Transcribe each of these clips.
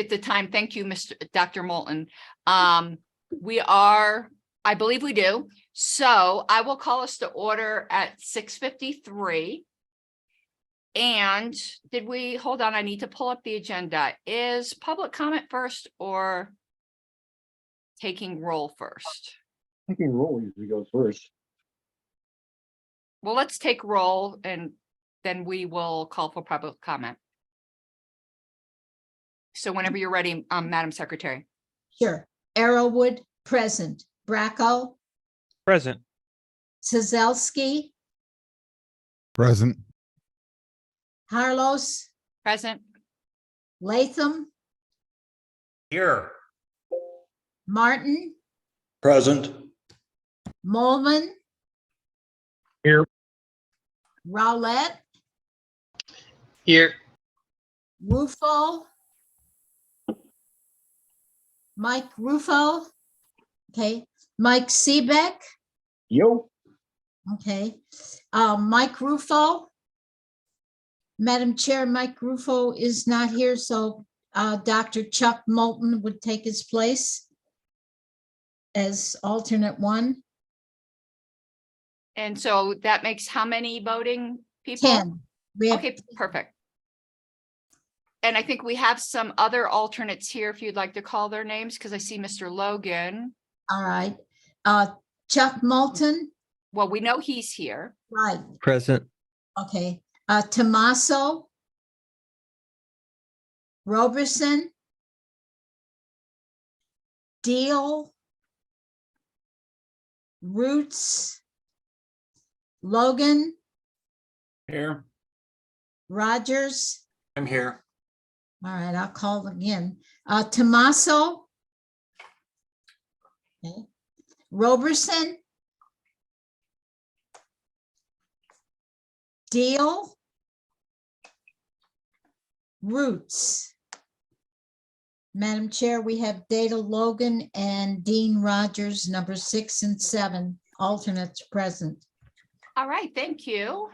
At the time, thank you, Dr. Moulton. We are, I believe we do. So I will call us to order at 6:53. And did we, hold on, I need to pull up the agenda. Is public comment first or taking roll first? Taking roll usually goes first. Well, let's take roll and then we will call for public comment. So whenever you're ready, Madam Secretary. Sure. Arrowwood, present. Bracco, Present. Sazelski, Present. Harlos, Present. Latham, Here. Martin, Present. Molman. Here. Rowlett, Here. Rufo, Mike Rufo, okay, Mike Seebeck, Yo. okay, Mike Rufo. Madam Chair, Mike Rufo is not here, so Dr. Chuck Moulton would take his place as alternate one. And so that makes how many voting people? 10. We have Okay, perfect. And I think we have some other alternates here if you'd like to call their names, because I see Mr. Logan. all right. Chuck Moulton, Well, we know he's here. right, Present. okay. Tomaso, Roberson, Deal, Roots, Logan, Here. Rogers. I'm here. All right, I'll call again. Tomaso. Okay. Roberson. Deal. Roots. Madam Chair, we have Data Logan and Dean Rogers, number 6 and 7, alternates present. All right, thank you.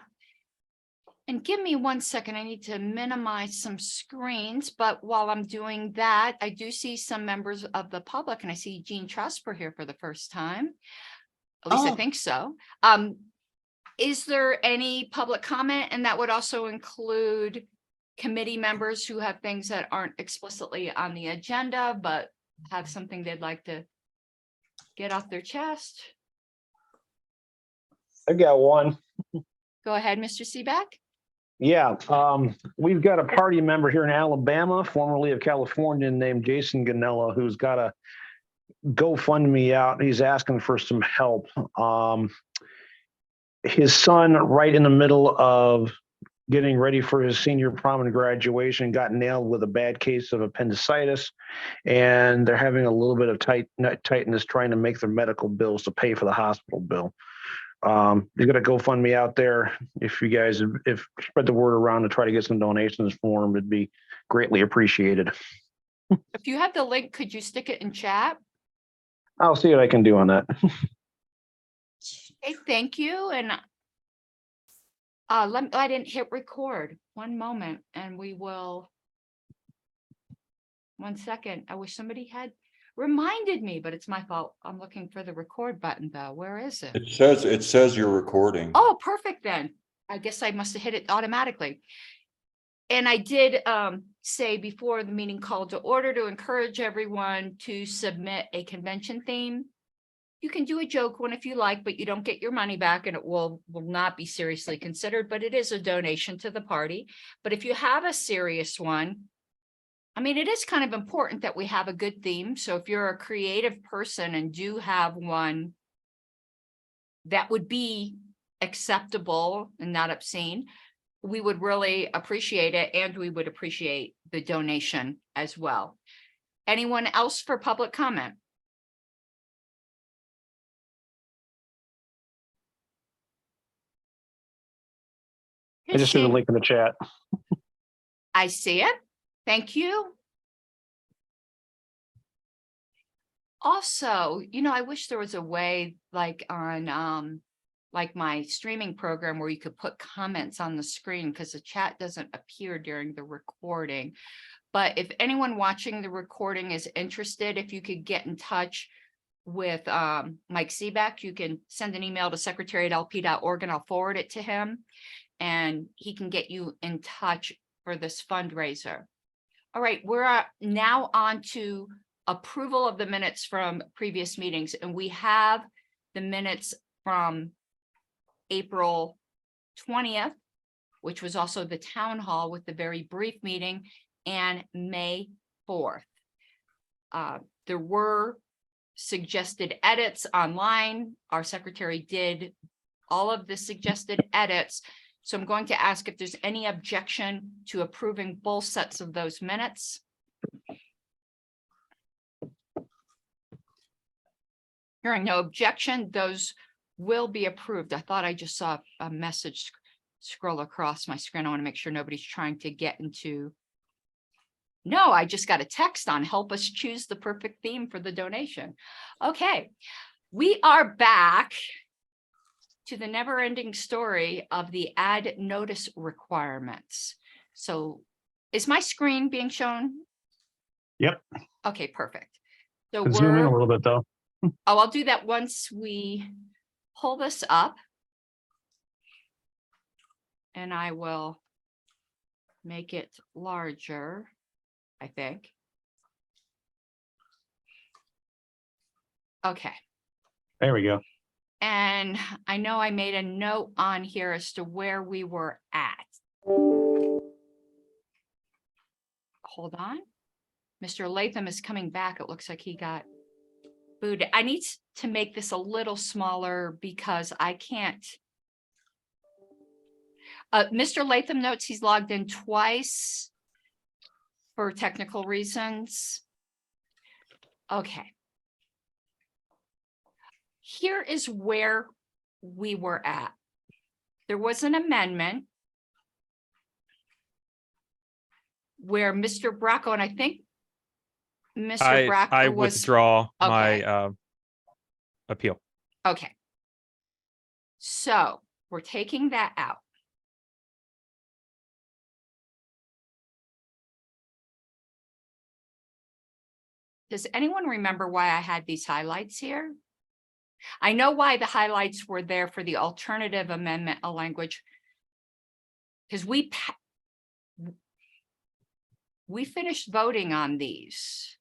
And give me 1 second. I need to minimize some screens, but while I'm doing that, I do see some members of the public, and I see Jean Trusper here for the first time. At least I Oh. think so. Is there any public comment? And that would also include committee members who have things that aren't explicitly on the agenda, but have something they'd like to get off their chest. I've got one. Go ahead, Mr. Seebeck. Yeah, we've got a party member here in Alabama, formerly of California, named Jason Ganella, who's got a GoFundMe out. He's asking for some help. His son, right in the middle of getting ready for his senior prom and graduation, got nailed with a bad case of appendicitis, and they're having a little bit of tightness trying to make their medical bills to pay for the hospital bill. You're gonna GoFundMe out there. If you guys spread the word around to try to get some donations for him, it'd be greatly appreciated. If you have the link, could you stick it in chat? I'll see what I can do on that. Hey, thank you. And I didn't hit record. One moment, and we will. 1 second. I wish somebody had reminded me, but it's my fault. I'm looking for the record button though. Where is it? It says you're recording. Oh, perfect then. I guess I must have hit it automatically. And I did say before the meeting called to order to encourage everyone to submit a convention theme. You can do a joke one if you like, but you don't get your money back and it will not be seriously considered, but it is a donation to the party. But if you have a serious one, I mean, it is kind of important that we have a good theme. So if you're a creative person and do have one that would be acceptable and not obscene, we would really appreciate it, and we would appreciate the donation as well. Anyone else for public comment? I just threw the link in the chat. I see it. Thank you. Also, I wish there was a way like on like my streaming program where you could put comments on the screen, because the chat doesn't appear during the recording. But if anyone watching the recording is interested, if you could get in touch with Mike Seebeck, you can send an email to secretary@lp.org and I'll forward it to him. And he can get you in touch for this fundraiser. All right, we're now on to approval of the minutes from previous meetings, and we have the minutes from April 20th, which was also the town hall with the very brief meeting, and May 4th. There were suggested edits online. Our secretary did all of the suggested edits. So I'm going to ask if there's any objection to approving both sets of those minutes. Hearing no objection, those will be approved. I thought I just saw a message scroll across my screen. I want to make sure nobody's trying to get into. No, I just got a text on help us choose the perfect theme for the donation. Okay, we are back to the never-ending story of the ad notice requirements. So is my screen being shown? Yep. Okay, perfect. So Could zoom in a little bit though. I'll do that once we pull this up. And I will make it larger, I think. Okay. There we go. And I know I made a note on here as to where we were at. Hold on. Mr. Latham is coming back. It looks like he got booted. I need to make this a little smaller because I can't. Mr. Latham notes he's logged in twice for technical reasons. Okay. Here is where we were at. There was an amendment where Mr. Bracco, and I think Mr. Bracco I was. withdraw Okay. my appeal. Okay. So we're taking that out. Does anyone remember why I had these highlights here? I know why the highlights were there for the alternative amendment of language. Because we finished voting on these.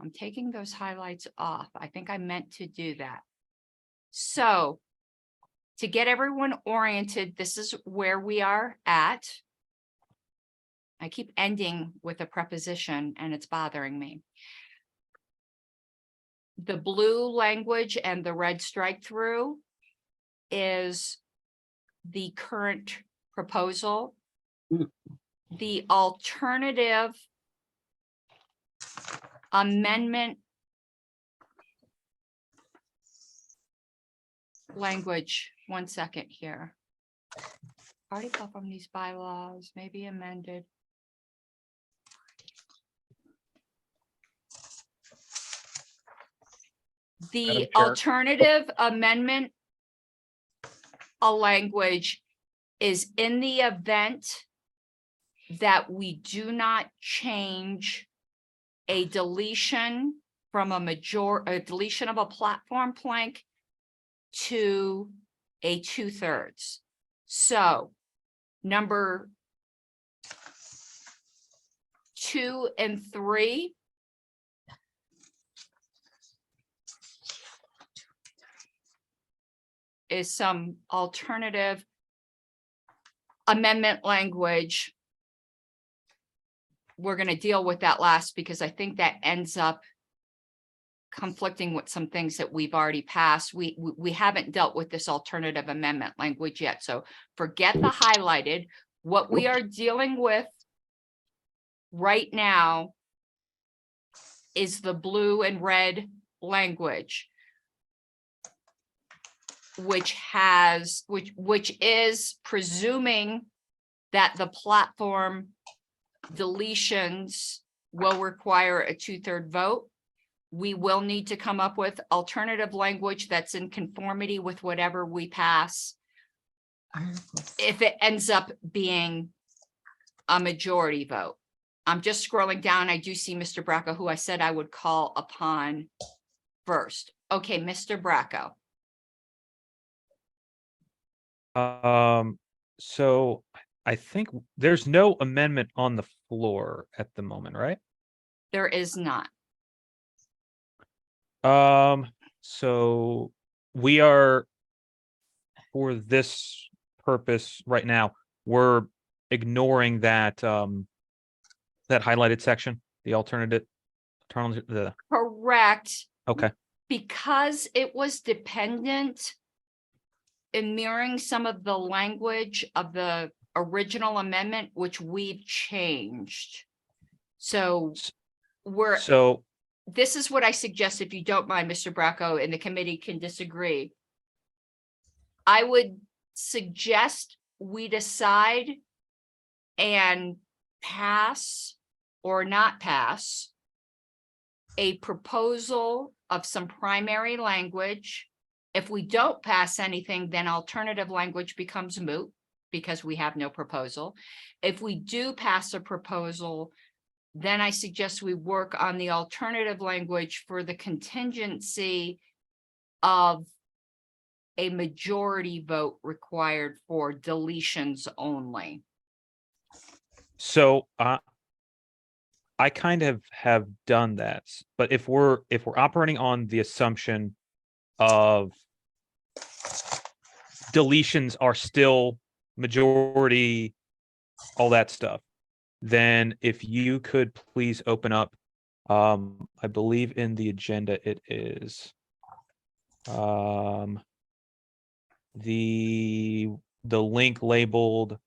I'm taking those highlights off. I think I meant to do that. So to get everyone oriented, this is where we are at. I keep ending with a preposition and it's bothering me. The blue language and the red strike through is the current proposal. The alternative amendment language, one second here. Article from these bylaws may be amended. The Madam Chair. alternative amendment a language is in the event that we do not change a deletion from a deletion of a platform plank to a 2/3. So number 2 and 3 is some alternative amendment language. We're going to deal with that last because I think that ends up conflicting with some things that we've already passed. We haven't dealt with this alternative amendment language yet. So forget the highlighted. What we are dealing with right now is the blue and red language, which is presuming that the platform deletions will require a 2/3 vote. We will need to come up with alternative language that's in conformity with whatever we pass if it ends up being a majority vote. I'm just scrolling down. I do see Mr. Bracco, who I said I would call upon first. Okay, Mr. Bracco. So I think there's no amendment on the floor at the moment, right? There is not. So we are, for this purpose right now, we're ignoring that, that highlighted section, the alternative, Correct. okay, Because it was dependent in mirroring some of the language of the original amendment, which we've changed. So so, this is what I suggest, if you don't mind, Mr. Bracco, and the committee can disagree. I would suggest we decide and pass or not pass a proposal of some primary language. If we don't pass anything, then alternative language becomes moot because we have no proposal. If we do pass a proposal, then I suggest we work on the alternative language for the contingency of a majority vote required for deletions only. so, I kind of have done that, but if we're operating on the assumption of deletions are still majority, all that stuff, then if you could please open up, I believe in the agenda it is the link labeled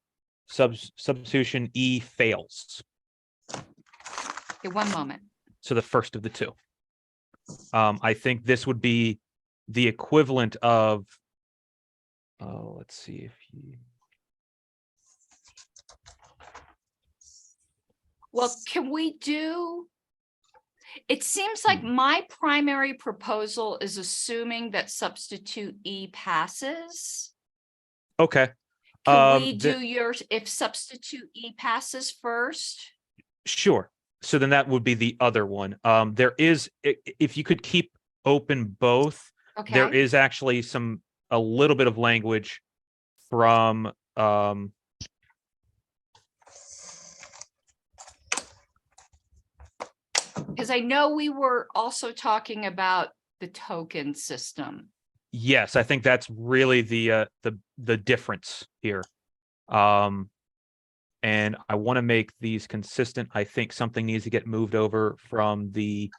substitution E fails. Okay, one moment. So the first of the two. I think this would be the equivalent of, oh, let's see if you. Well, can we do? It seems like my primary proposal is assuming that substitute E passes. Okay. Can we do yours if substitute E passes first? Sure. So then that would be the other one. There is, if you could keep open both, there Okay, is actually a little bit of language from, because I know we were also talking about the token system. yes, I think that's really the difference here. And I want to make these consistent. I think something needs to get moved over from the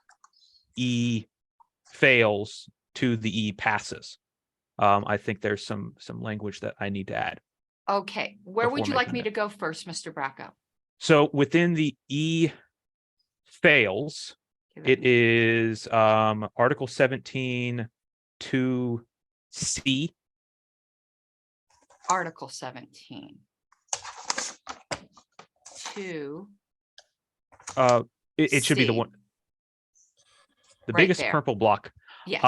E fails to the E passes. I think there's some language that I need to add. Okay, where would Before you like making me it. to go first, Mr. Bracco? So within the E fails, it is Article 17 to C. Article 17. Two. It should be the C. one, the Right biggest there. purple block. Yes,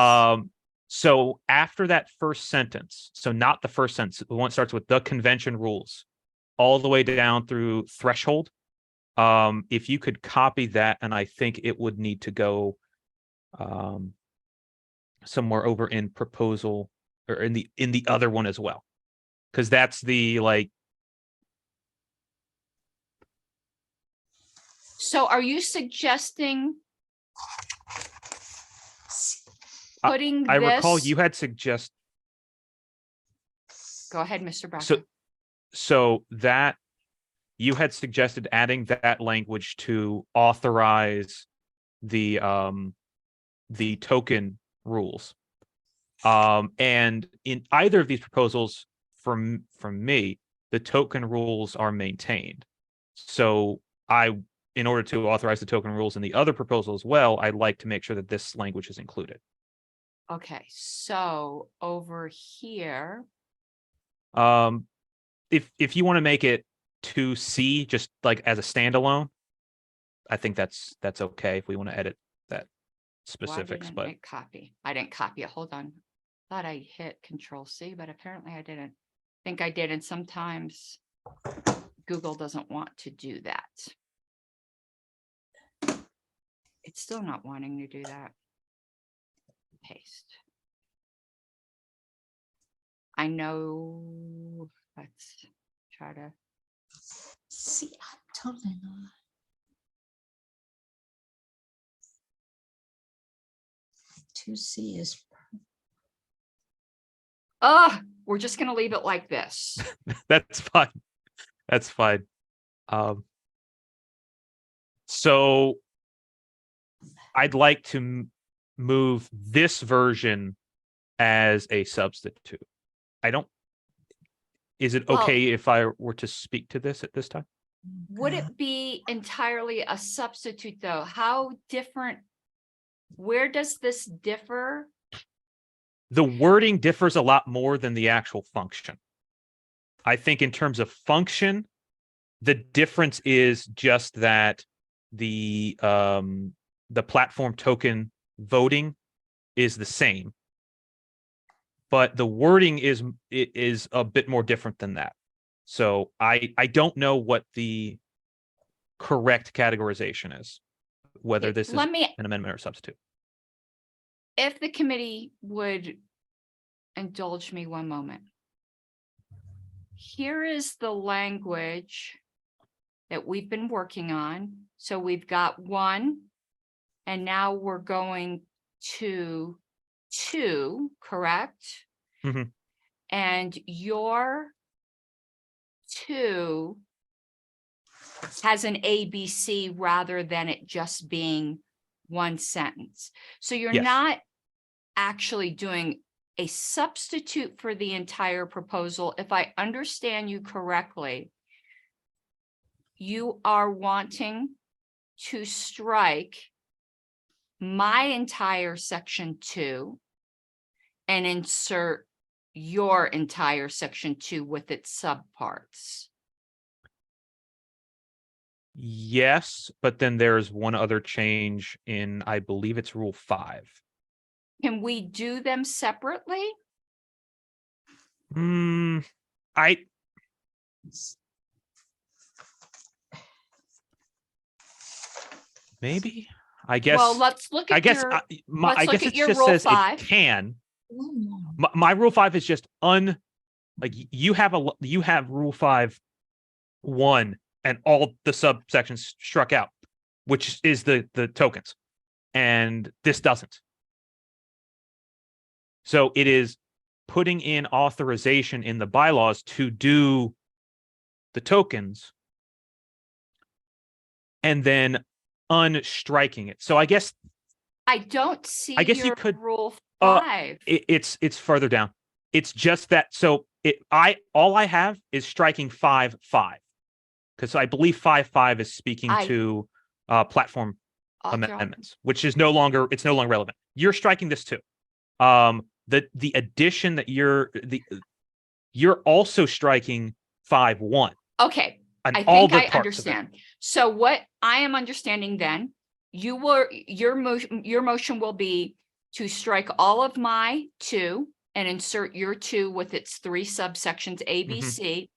So after that first sentence, so not the first sentence, the one that starts with the convention rules, all the way down through threshold. If you could copy that, and I think it would need to go somewhere over in proposal or in the other one as well, because that's the like. so are you suggesting putting I recall this? you had suggest Go ahead, Mr. Bracco. so that you had suggested adding that language to authorize the token rules. And in either of these proposals from me, the token rules are maintained. So in order to authorize the token rules in the other proposal as well, I'd like to make sure that this language is included. Okay, so over here, If you want to make it 2C, just like as a standalone, I think that's okay if we want to edit that specifics, didn't but it copy? I didn't copy it. Hold on. Thought I hit Control C, but apparently I didn't. Think I did, and sometimes Google doesn't want to do that. It's still not wanting to do that. Paste. I know, let's try to, See, I'm totally not. Two C is, we're just gonna leave it like this. That's fine. That's fine. So I'd like to move this version as a substitute. Is it Well- okay if I were to speak to this at this time? Would it be entirely a substitute though? How different? Where does this differ? The wording differs a lot more than the actual function. I think in terms of function, the difference is just that the platform token voting is the same, but the wording is a bit more different than that. So I don't know what the correct categorization is, whether this is Let me, an amendment or substitute. if the committee would indulge me one moment. Here is the language that we've been working on. So we've got 1, and now we're going to 2, correct? Mhm. And your 2 has an ABC rather than it just being one sentence. So you're Yes. not actually doing a substitute for the entire proposal. If I understand you correctly, you are wanting to strike my entire section 2 and insert your entire section 2 with its subparts. Yes, but then there's one other change in, I believe it's Rule 5. Can we do them separately? I maybe. I guess. Well, let's look I at guess. your, I let's look guess at it your just Rule says 5. it can. one more. My Rule 5 is just you have Rule 5 1 and all the subsections struck out, which is the tokens, and this doesn't. So it is putting in authorization in the bylaws to do the tokens and then unstriking it. So I guess I don't see I guess you your could- Rule uh, 5. it's further down. It's just that, so all I have is striking 5.5 because I believe 5.5 is speaking I- to platform Author- amendments, which is no longer relevant. You're striking this too. The addition that you're also striking 5.1 Okay, and I all think the I parts of it. understand. So what I am understanding then, your motion will be to strike all of my 2 and insert your 2 with its 3 subsections A, B, Mhm. C.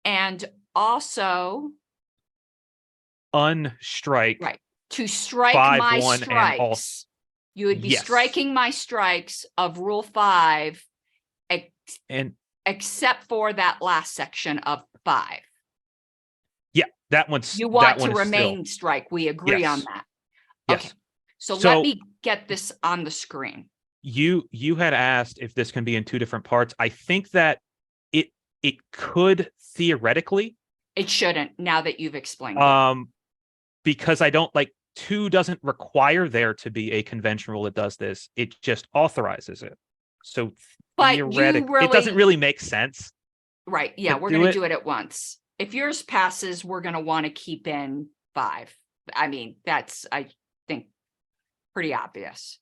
And also, Unstrike. right, to strike 5.1 my and all- strikes. You would be Yes. striking my strikes of Rule 5, And except for that last section of 5. that one's You that want one to is remain strike. We agree on Yes. that. Yes. Okay. So So- let me get this on the screen. You had asked if this can be in 2 different parts. I think that it could theoretically, It shouldn't, now that you've explained it. because I don't like 2 doesn't require there to be a convention rule that does this. It just authorizes it. So But you theoretically, it doesn't really make sense. Right, yeah, to we're do gonna it. do it at once. If yours passes, we're gonna want to keep in 5. I mean, that's, I think, pretty obvious.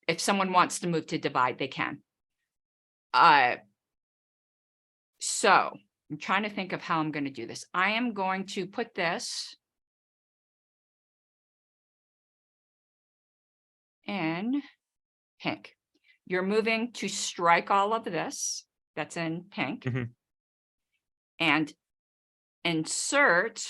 If someone wants to move to divide, they can. So I'm trying to think of how I'm gonna do this. I am going to put this in pink. You're moving to strike all of this. That's in pink. Mhm. And insert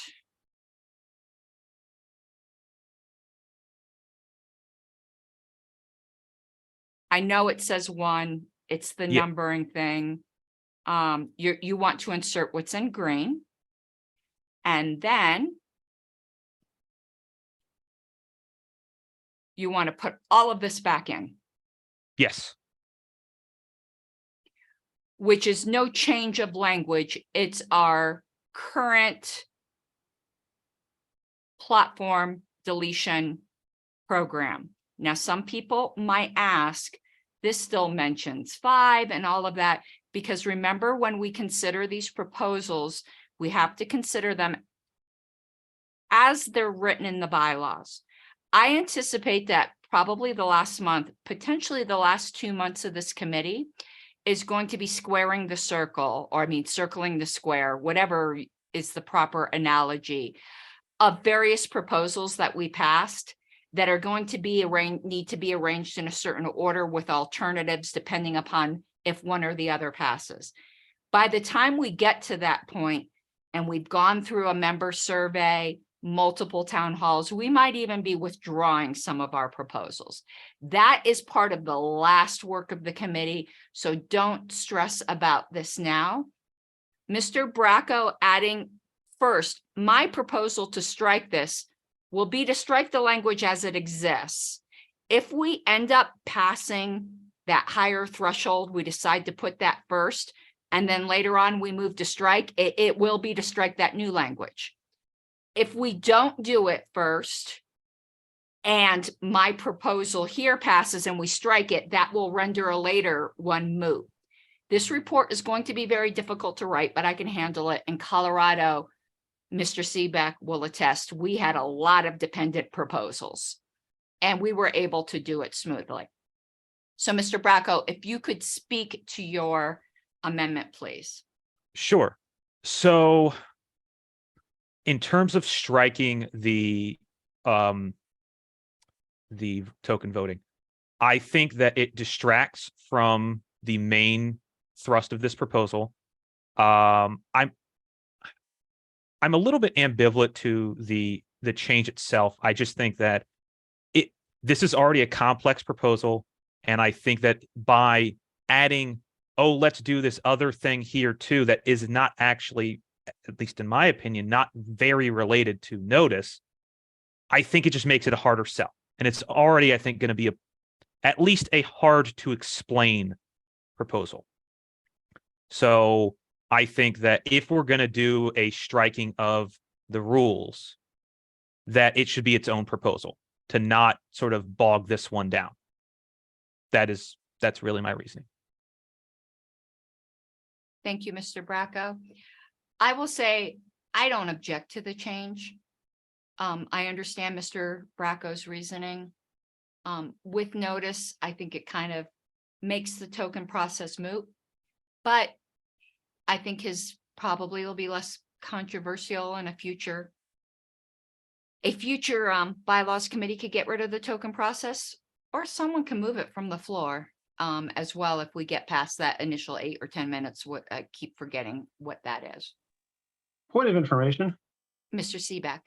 I know it says 1, it's the Yeah. numbering thing. You want to insert what's in green. And then you want to put all of this back in, Yes. which is no change of language. It's our current platform deletion program. Now, some people might ask, this still mentions 5 and all of that, because remember, when we consider these proposals, we have to consider them as they're written in the bylaws. I anticipate that probably the last month, potentially the last 2 months of this committee is going to be squaring the circle, or I mean, circling the square, whatever is the proper analogy, of various proposals that we passed that are going to be need to be arranged in a certain order with alternatives depending upon if one or the other passes. By the time we get to that point and we've gone through a member survey, multiple town halls, we might even be withdrawing some of our proposals. That is part of the last work of the committee, so don't stress about this now. Mr. Bracco adding first, my proposal to strike this will be to strike the language as it exists. If we end up passing that higher threshold, we decide to put that first, and then later on we move to strike, it will be to strike that new language. If we don't do it first, and my proposal here passes and we strike it, that will render a later one moot. This report is going to be very difficult to write, but I can handle it. In Colorado, Mr. Seebeck will attest, we had a lot of dependent proposals and we were able to do it smoothly. So Mr. Bracco, if you could speak to your amendment, please. Sure. So in terms of striking the token voting, I think that it distracts from the main thrust of this proposal. I'm a little bit ambivalent to the change itself. I just think that this is already a complex proposal, and I think that by adding, oh, let's do this other thing here too, that is not actually, at least in my opinion, not very related to notice, I think it just makes it a harder sell. And it's already, I think, going to be at least a hard to explain proposal. So I think that if we're going to do a striking of the rules, that it should be its own proposal to not sort of bog this one down. That's really my reasoning. Thank you, Mr. Bracco. I will say, I don't object to the change. I understand Mr. Bracco's reasoning. With notice, I think it kind of makes the token process moot, but I think his probably will be less controversial in a future bylaws committee could get rid of the token process, or someone can move it from the floor as well if we get past that initial 8 or 10 minutes. I keep forgetting what that is. Point of information. Mr. Seebeck.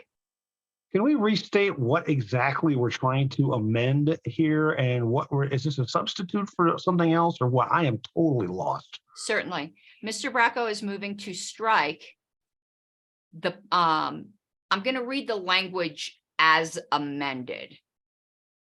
Can we restate what exactly we're trying to amend here, and is this a substitute for something else, or what? I am totally lost. Certainly. Mr. Bracco is moving to strike the, I'm going to read the language as amended.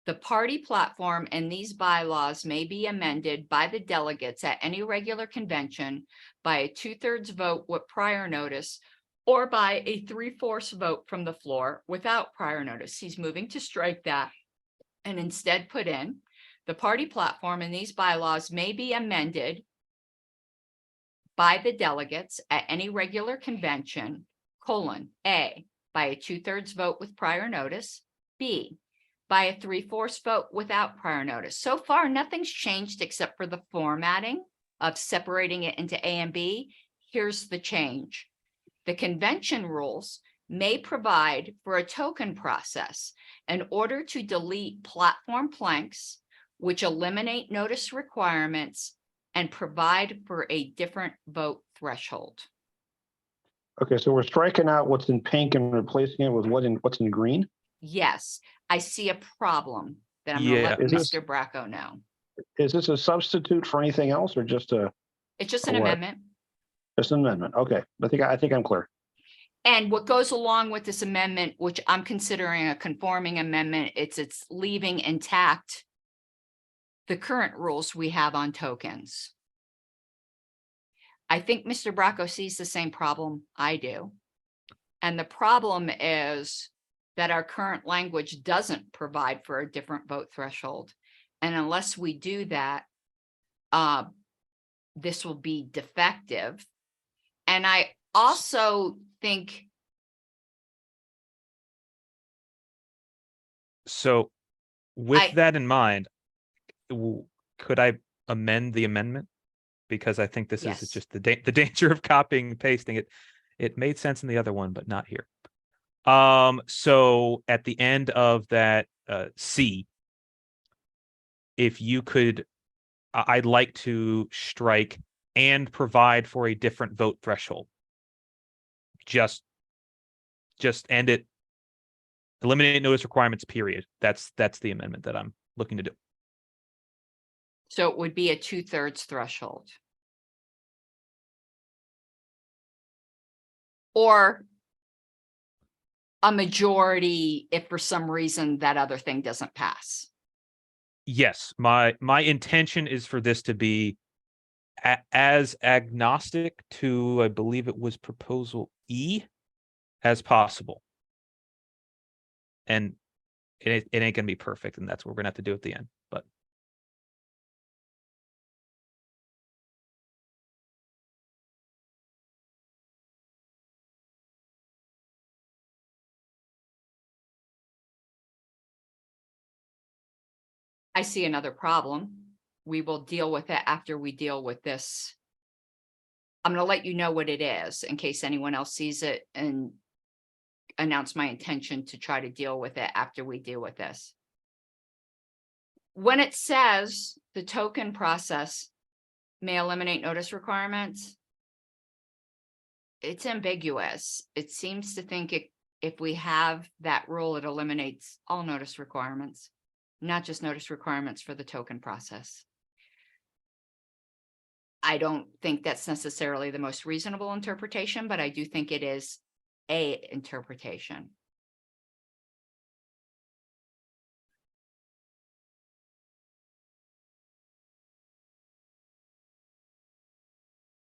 The party platform and these bylaws may be amended by the delegates at any regular convention by a 2/3 vote with prior notice, or by a 3/4 vote from the floor without prior notice. He's moving to strike that and instead put in, the party platform and these bylaws may be amended by the delegates at any regular convention, A, by a 2/3 vote with prior notice, B, by a 3/4 vote without prior notice. So far, nothing's changed except for the formatting of separating it into A and B. Here's the change. The convention rules may provide for a token process in order to delete platform planks, which eliminate notice requirements and provide for a different vote threshold. Okay, so we're striking out what's in pink and replacing it with what's in green. Yes, I see a problem that I'm going to Yeah. let Is this- Mr. Bracco know. Is this a substitute for anything else or just It's just an What? amendment. an amendment? Okay, I think I'm clear. And what goes along with this amendment, which I'm considering a conforming amendment, it's leaving intact the current rules we have on tokens. I think Mr. Bracco sees the same problem I do. And the problem is that our current language doesn't provide for a different vote threshold. And unless we do that, this will be defective. And I also think, So with I- that in mind, could I amend the amendment? Because I think this Yes. is just the danger of copying and pasting it. It made sense in the other one, but not here. So at the end of that C, if you could, I'd like to strike and provide for a different vote threshold. Just end it. Eliminate notice requirements, period. That's the amendment that I'm looking to do. so it would be a 2/3 threshold. Or a majority if for some reason that other thing doesn't pass. Yes, my intention is for this to be as agnostic to, I believe it was proposal E, as possible. And it ain't gonna be perfect, and that's what we're gonna have to do at the end. But I see another problem. We will deal with it after we deal with this. I'm gonna let you know what it is in case anyone else sees it and announce my intention to try to deal with it after we deal with this. When it says the token process may eliminate notice requirements, it's ambiguous. It seems to think if we have that rule, it eliminates all notice requirements, not just notice requirements for the token process. I don't think that's necessarily the most reasonable interpretation, but I do think it is a interpretation.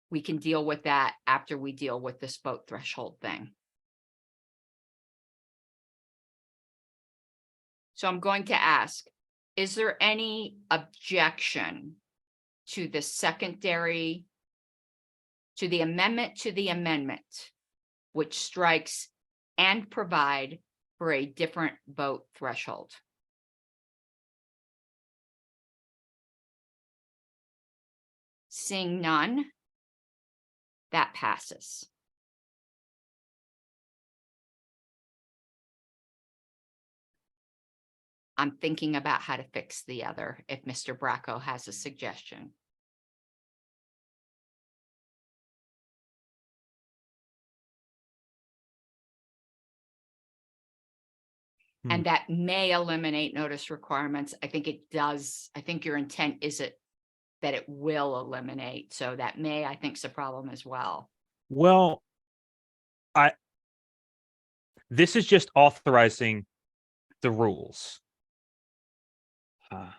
We can deal with that after we deal with this vote threshold thing. So I'm going to ask, is there any objection to the secondary, to the amendment, which strikes and provide for a different vote threshold? Seeing none, that passes. I'm thinking about how to fix the other, if Mr. Bracco has a suggestion. And that may eliminate notice requirements. I think it does. I think your intent is that it will eliminate. So that may, I think, is a problem as well. well, this is just authorizing the rules. I'm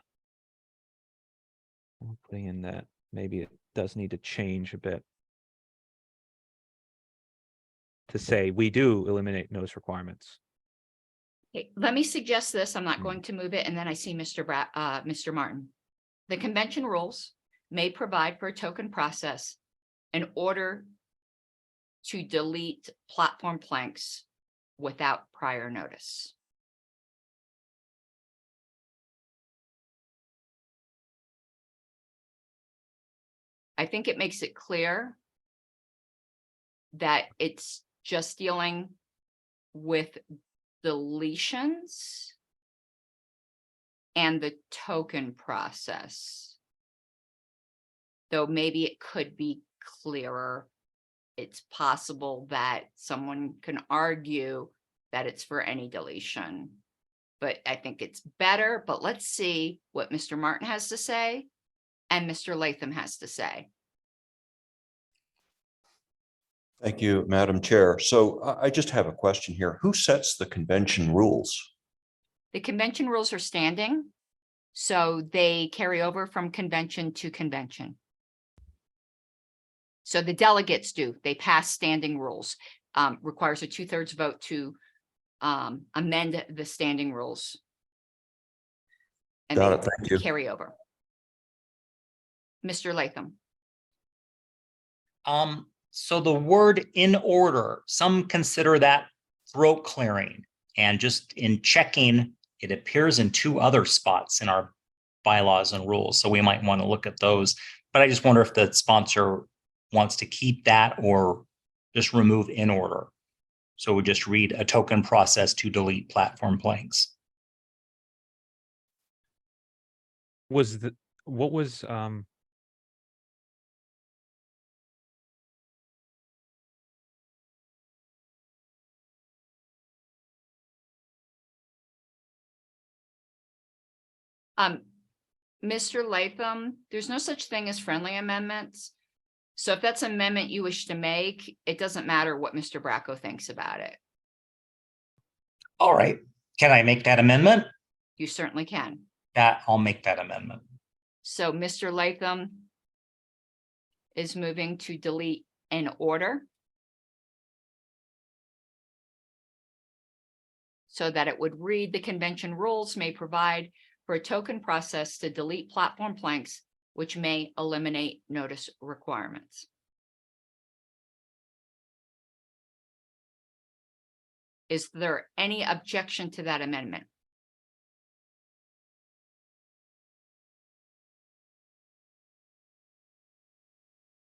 putting in that maybe it does need to change a bit to say we do eliminate notice requirements. Okay, let me suggest this. I'm not Hmm. going to move it. And then I see Mr. Martin. The convention rules may provide for a token process in order to delete platform planks without prior notice. I think it makes it clear that it's just dealing with deletions and the token process. Though maybe it could be clearer. It's possible that someone can argue that it's for any deletion. But I think it's better, but let's see what Mr. Martin has to say and Mr. Latham has to say. Thank you, Madam Chair. So I just have a question here. Who sets the convention rules? The convention rules are standing, so they carry over from convention to convention. So the delegates do, they pass standing rules, requires a 2/3 vote to amend the standing rules. And Got they it. Thank you. carry over. Mr. Latham, So the word in order, some consider that throat clearing. And just in checking, it appears in 2 other spots in our bylaws and rules. So we might want to look at those. But I just wonder if the sponsor wants to keep that or just remove in order. So we just read a token process to delete platform planks. What was Mr. Latham, there's no such thing as friendly amendments. So if that's an amendment you wish to make, it doesn't matter what Mr. Bracco thinks about it. All right. Can I make that amendment? You certainly can. I'll make that amendment. So Mr. Latham is moving to delete in order, so that it would read the convention rules may provide for a token process to delete platform planks, which may eliminate notice requirements. Is there any objection to that amendment?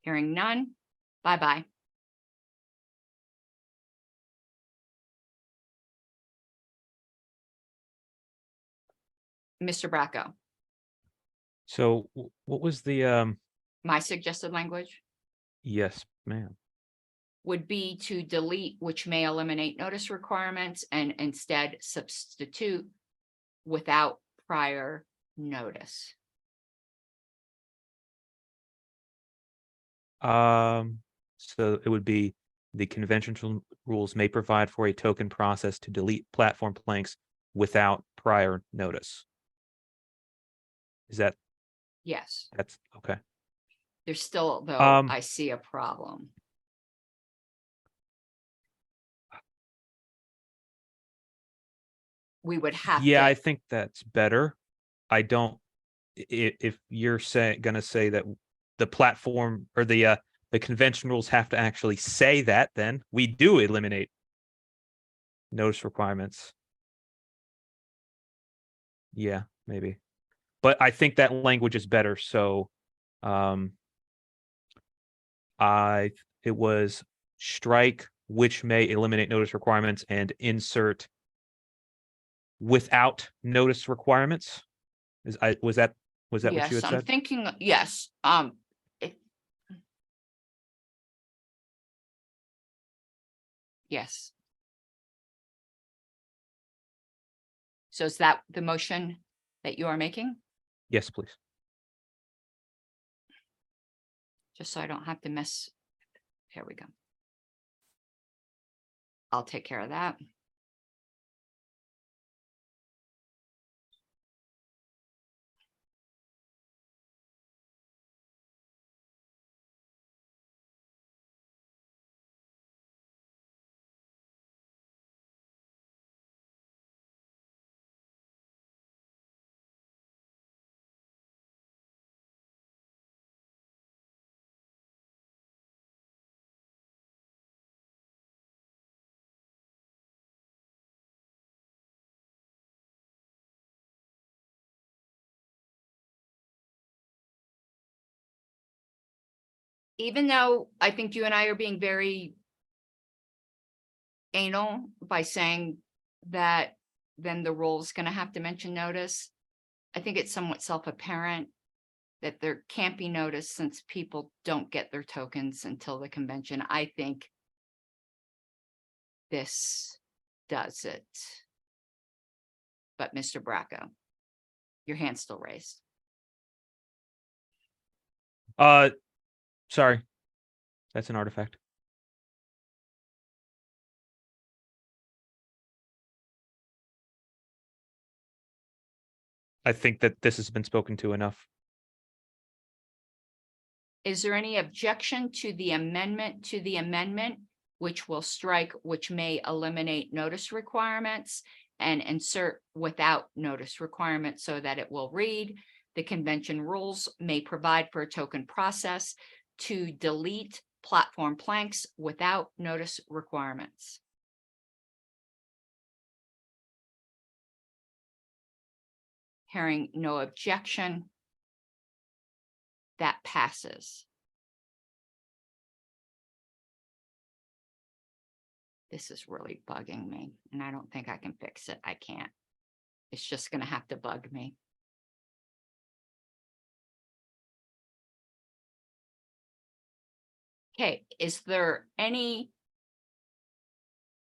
Hearing none, bye-bye. Mr. Bracco, so what was the my suggested language yes, ma'am. would be to delete which may eliminate notice requirements and instead substitute without prior notice. So it would be the conventional rules may provide for a token process to delete platform planks without prior notice. Is that, Yes, that's okay. there's still, though, I see a problem. We would have Yeah, I to, think that's better. I don't, if you're gonna say that the platform or the convention rules have to actually say that, then we do eliminate notice requirements. Yeah, maybe. But I think that language is better. So it was strike which may eliminate notice requirements and insert without notice requirements. Was that what you yes, had I'm said? thinking, yes, yes. So is that the motion that you are making? Yes, please. Just so I don't have to mess. Here we go. I'll take care of that. Even though I think you and I are being very anal by saying that then the rule is going to have to mention notice, I think it's somewhat self-apparent that there can't be notice since people don't get their tokens until the convention. I think this does it. but Mr. Bracco. Your hand's still raised. Sorry. That's an artifact. I think that this has been spoken to enough. Is there any objection to the amendment, which will strike, which may eliminate notice requirements and insert without notice requirements so that it will read, the convention rules may provide for a token process to delete platform planks without notice requirements? Hearing no objection, that passes. This is really bugging me, and I don't think I can fix it. I can't. It's just going to have to bug me. Okay, is there any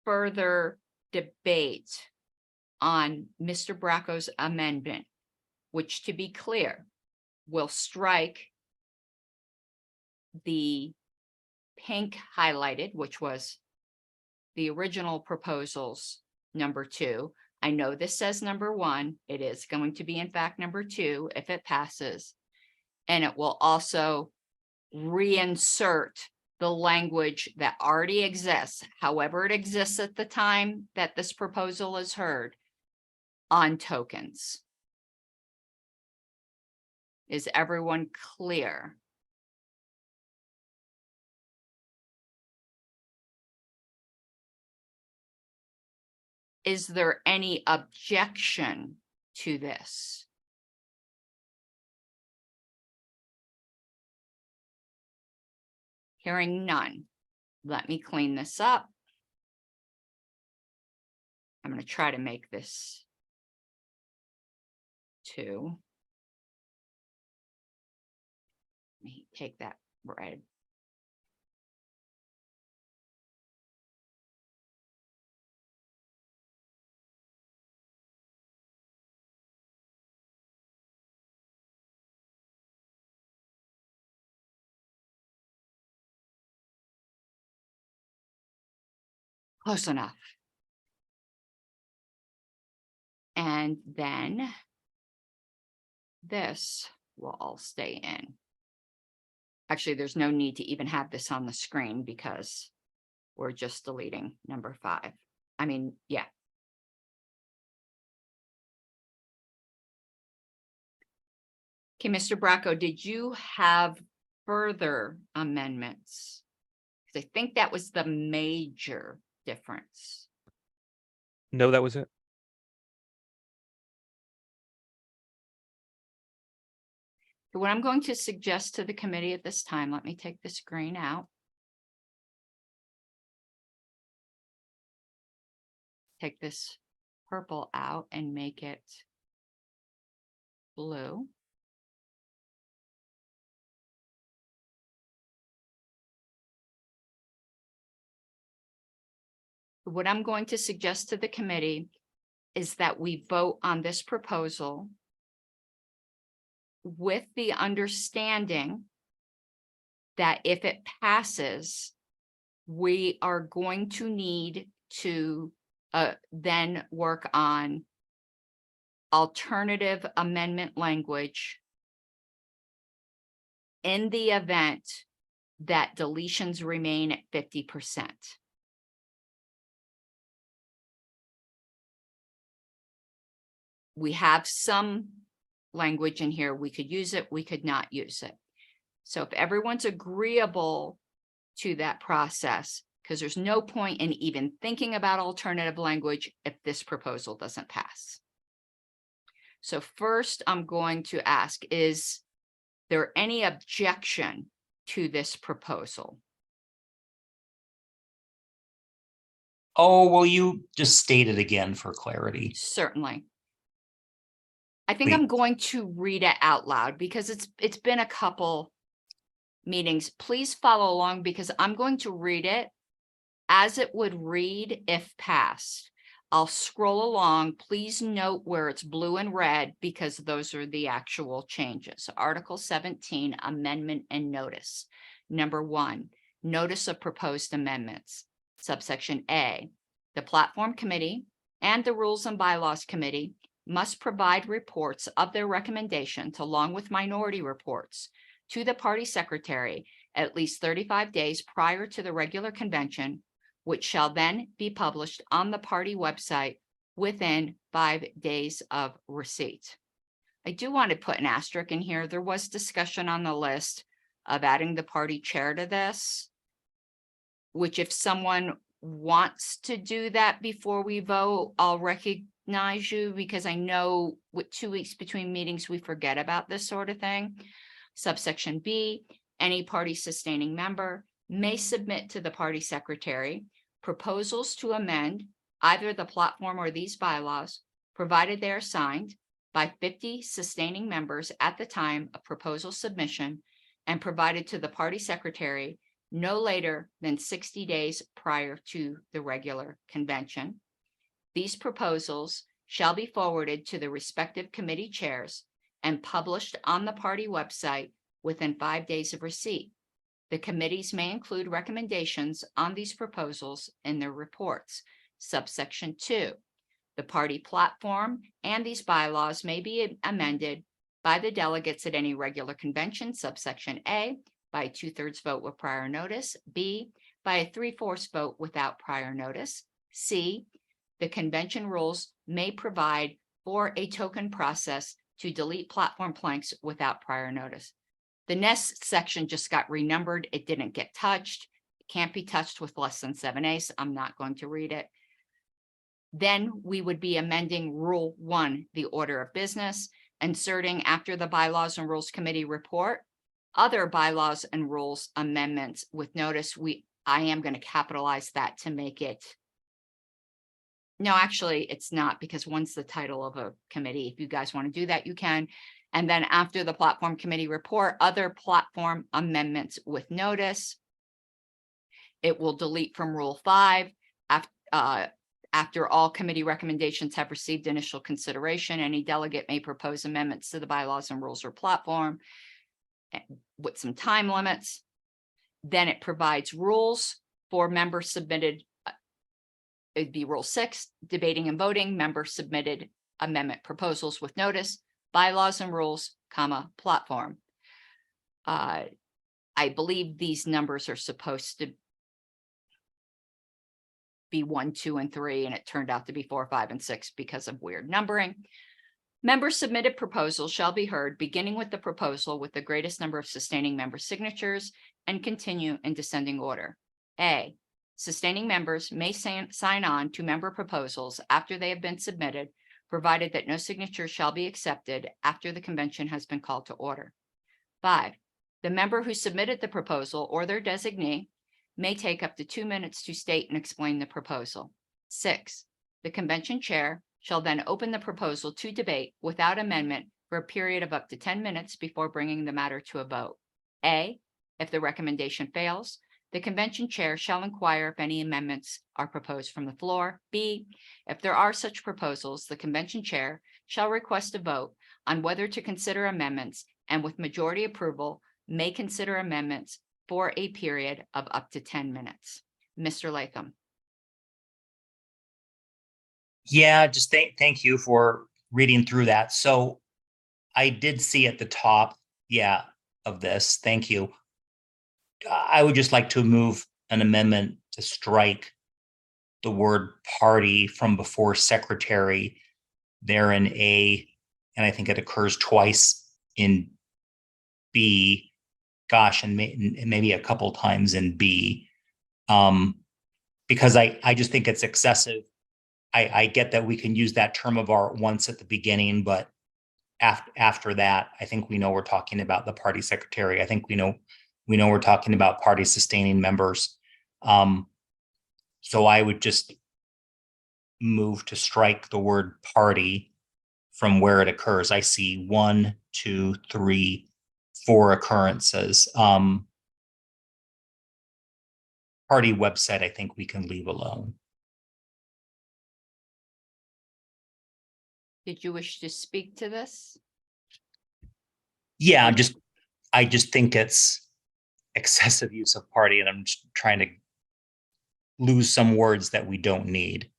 further debate on Mr. Bracco's amendment, which, to be clear, will strike the pink highlighted, which was the original proposals, number 2. I know this says number 1. It is going to be, in fact, number 2 if it passes. And it will also reinsert the language that already exists, however it exists at the time that this proposal is heard, on tokens. Is everyone clear? Is there any objection to this? Hearing none. Let me clean this up. I'm going to try to make this 2. Let me take that red. Close enough. And then this will all stay in. Actually, there's no need to even have this on the screen because we're just deleting number 5. I mean, yeah. Okay, Mr. Bracco, did you have further amendments? Because I think that was the major difference. No, that was it. So what I'm going to suggest to the committee at this time, let me take this green out. Take this purple out and make it blue. What I'm going to suggest to the committee is that we vote on this proposal with the understanding that if it passes, we are going to need to then work on alternative amendment language in the event that deletions remain at 50%. We have some language in here. We could use it, we could not use it. So if everyone's agreeable to that process, because there's no point in even thinking about alternative language if this proposal doesn't pass. So first, I'm going to ask, is there any objection to this proposal? Oh, will you just state it again for clarity? Certainly. I think I'm going to read it out loud because it's been a couple meetings. Please follow along because I'm going to read it as it would read if passed. I'll scroll along. Please note where it's blue and red because those are the actual changes. Article 17, amendment and notice. Number 1, notice of proposed amendments. Subsection A, the platform committee and the rules and bylaws committee must provide reports of their recommendations along with minority reports to the party secretary at least 35 days prior to the regular convention, which shall then be published on the party website within 5 days of receipt. I do want to put an asterisk in here. There was discussion on the list of adding the party chair to this, which if someone wants to do that before we vote, I'll recognize you because I know with 2 weeks between meetings, we forget about this sort of thing. Subsection B, any party sustaining member may submit to the party secretary proposals to amend either the platform or these bylaws, provided they are signed by 50 sustaining members at the time of proposal submission and provided to the party secretary no later than 60 days prior to the regular convention. These proposals shall be forwarded to the respective committee chairs and published on the party website within 5 days of receipt. The committees may include recommendations on these proposals in their reports. Subsection 2, the party platform and these bylaws may be amended by the delegates at any regular convention. Subsection A, by a 2/3 vote with prior notice. B, by a 3/4 vote without prior notice. C, the convention rules may provide for a token process to delete platform planks without prior notice. The next section just got renumbered. It didn't get touched. It can't be touched with less than 7/8. I'm not going to read it. Then we would be amending Rule 1, the order of business, inserting after the Bylaws and Rules Committee report, other bylaws and rules amendments with notice. I am going to capitalize that to make it. No, actually, it's not because one's the title of a committee. If you guys want to do that, you can. And then after the platform committee report, other platform amendments with notice. It will delete from Rule 5. After all committee recommendations have received initial consideration, any delegate may propose amendments to the bylaws and rules or platform with some time limits. Then it provides rules for members submitted. It'd be Rule 6, debating and voting, members submitted amendment proposals with notice, bylaws and rules, platform. I believe these numbers are supposed to be 1, 2, and 3, and it turned out to be 4, 5, and 6 because of weird numbering. Members submitted proposals shall be heard, beginning with the proposal with the greatest number of sustaining member signatures and continue in descending order. A, sustaining members may sign on to member proposals after they have been submitted, provided that no signature shall be accepted after the convention has been called to order. 5, the member who submitted the proposal or their designee may take up to 2 minutes to state and explain the proposal. 6, the convention chair shall then open the proposal to debate without amendment for a period of up to 10 minutes before bringing the matter to a vote. A, if the recommendation fails, the convention chair shall inquire if any amendments are proposed from the floor. B, if there are such proposals, the convention chair shall request a vote on whether to consider amendments and with majority approval may consider amendments for a period of up to 10 minutes. Mr. Latham. Yeah, just thank you for reading through that. So I did see at the top, of this. Thank you. I would just like to move an amendment to strike the word party from before secretary there in A, and I think it occurs twice in B, and maybe a couple times in B, because I just think it's excessive. I get that we can use that term of art once at the beginning, but after that, I think we know we're talking about the party secretary. I think we know we're talking about party sustaining members. So I would just move to strike the word party from where it occurs. I see 1, 2, 3, 4 occurrences. Party website, I think we can leave alone. Did you wish to speak to this? Yeah, I just think it's excessive use of party, and I'm just trying to lose some words that we don't need.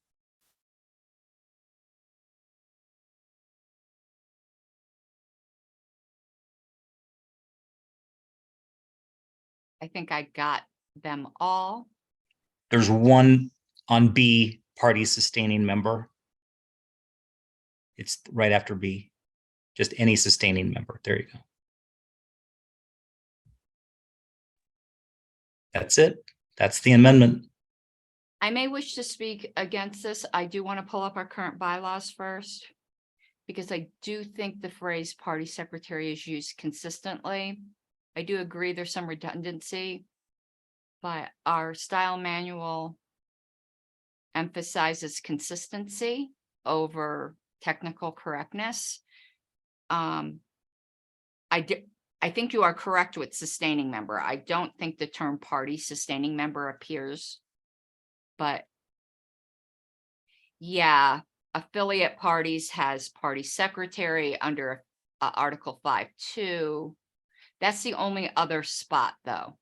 I think I got them all. There's one on B, party sustaining member. It's right after B, just any sustaining member. There you go. That's it. That's the amendment. I may wish to speak against this. I do want to pull up our current bylaws first, because I do think the phrase party secretary is used consistently. I do agree there's some redundancy, but our style manual emphasizes consistency over technical correctness. I think you are correct with sustaining member. I don't think the term party sustaining member appears, but yeah, affiliate parties has party secretary under Article 5.2. That's the only other spot, though.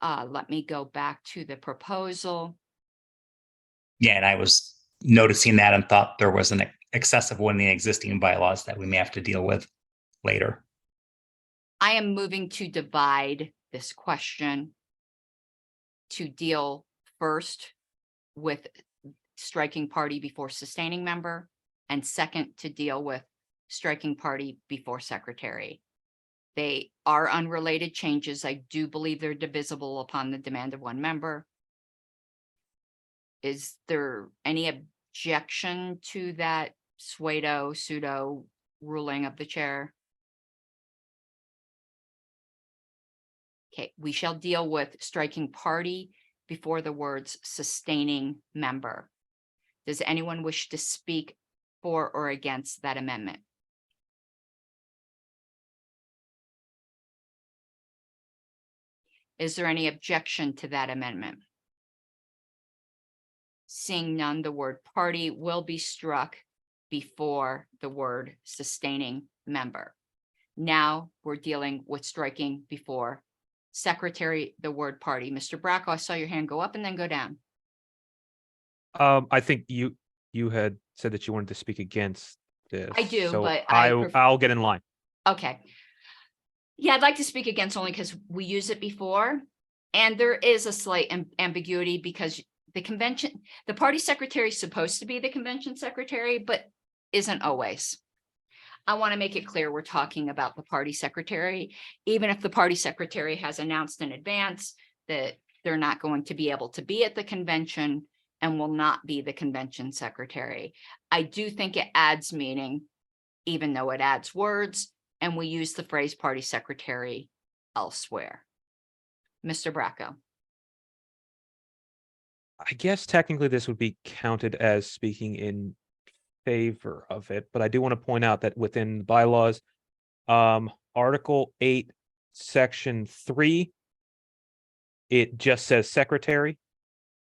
Let me go back to the proposal. Yeah, and I was noticing that and thought there was an excessive one in the existing bylaws that we may have to deal with later. I am moving to divide this question to deal first with striking party before sustaining member, and second to deal with striking party before secretary. They are unrelated changes. I do believe they're divisible upon the demand of one member. Is there any objection to that pseudo ruling of the chair? Okay, we shall deal with striking party before the words sustaining member. Does anyone wish to speak for or against that amendment? Is there any objection to that amendment? Seeing none, the word party will be struck before the word sustaining member. Now we're dealing with striking before secretary, the word party. Mr. Bracco, I saw your hand go up and then go down. I think you had said that you wanted to speak against this. I do, so but I'll get in line. Okay. Yeah, I'd like to speak against only because we use it before. And there is a slight ambiguity because the convention, the party secretary is supposed to be the convention secretary, but isn't always. I want to make it clear we're talking about the party secretary, even if the party secretary has announced in advance that they're not going to be able to be at the convention and will not be the convention secretary. I do think it adds meaning, even though it adds words, and we use the phrase party secretary elsewhere. Mr. Bracco. I guess technically this would be counted as speaking in favor of it, but I do want to point out that within the bylaws, Article 8, Section 3, it just says secretary.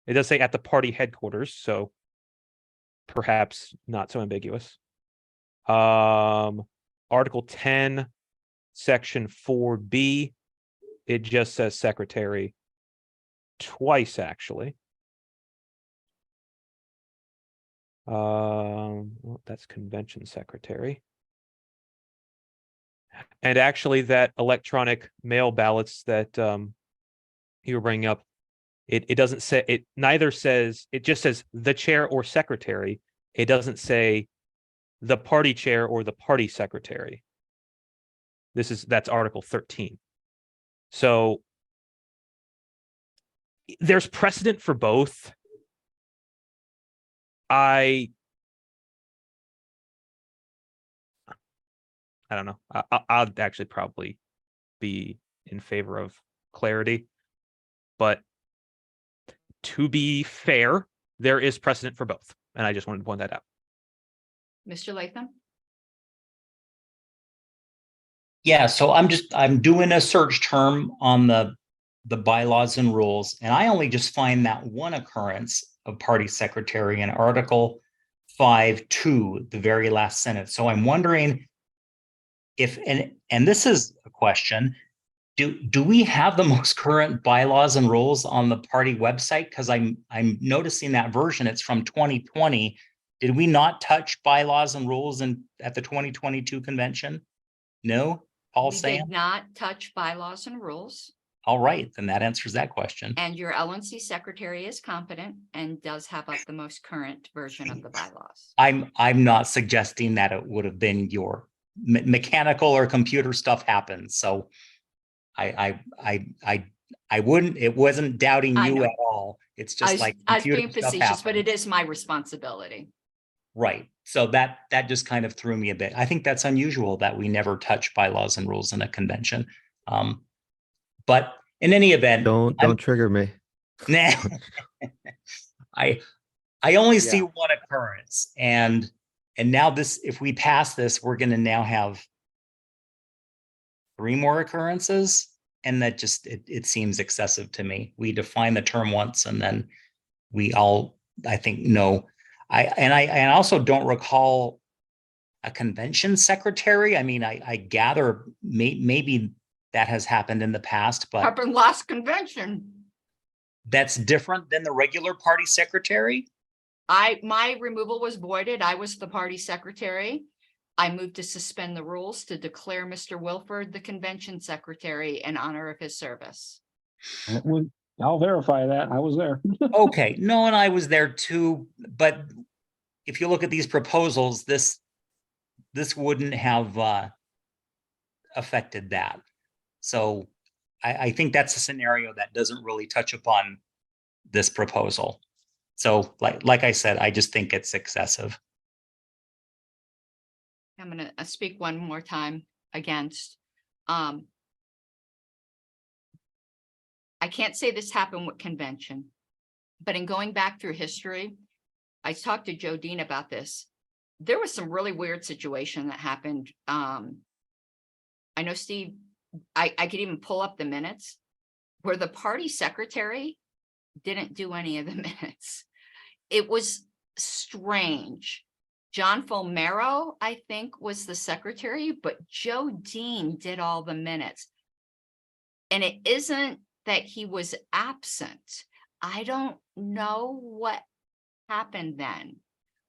It does say at the party headquarters, so perhaps not so ambiguous. Article 10, Section 4B, it just says secretary twice, actually. Well, that's convention secretary. And actually that electronic mail ballots that you were bringing up, it doesn't say, it neither says, it just says the chair or secretary. It doesn't say the party chair or the party secretary. That's Article 13. So there's precedent for both. I don't know. I'd actually probably be in favor of clarity, but to be fair, there is precedent for both, and I just wanted to point that out. Mr. Latham? Yeah, so I'm doing a search term on the bylaws and rules, and I only just find that one occurrence of party secretary in Article 5.2, the very last sentence. So I'm wondering if, and this is a question, do we have the most current bylaws and rules on the party website? Because I'm noticing that version, it's from 2020. Did we not touch bylaws and rules at the 2022 convention? No, Paul We saying? did not touch bylaws and rules, All right, then that answers that question. and your LNC secretary is competent and does have up the most current version of the bylaws. I'm not suggesting that it would have been your mechanical or computer stuff happens. So I wouldn't, it wasn't doubting I you know. at all. It's I just was, like I was computer being stuff facetious, but happens. it is my responsibility. Right. So that just kind of threw me a bit. I think that's unusual that we never touch bylaws and rules in a convention. But in any event, Don't trigger me. nah, I only see Yeah. one occurrence, and now this, if we pass this, we're going to now have 3 more occurrences, and that just it seems excessive to me. We define the term once, and then we all, I think, know. I also don't recall a convention secretary. I mean, I gather maybe that has happened in the past, but Up in last convention, that's different than the regular party secretary. my removal was voided. I was the party secretary. I moved to suspend the rules to declare Mr. Wilford the convention secretary in honor of his service. I'll verify that. I was there. Okay, no, and I was there too, but if you look at these proposals, this wouldn't have affected that. So I think that's a scenario that doesn't really touch upon this proposal. So like I said, I just think it's excessive. I'm gonna speak one more time against. I can't say this happened with convention, but in going back through history, I talked to Joe Dean about this. There was some really weird situation that happened. I know Steve, I could even pull up the minutes where the party secretary didn't do any of the minutes. It was strange. John Fulmero, I think, was the secretary, but Joe Dean did all the minutes. And it isn't that he was absent. I don't know what happened then,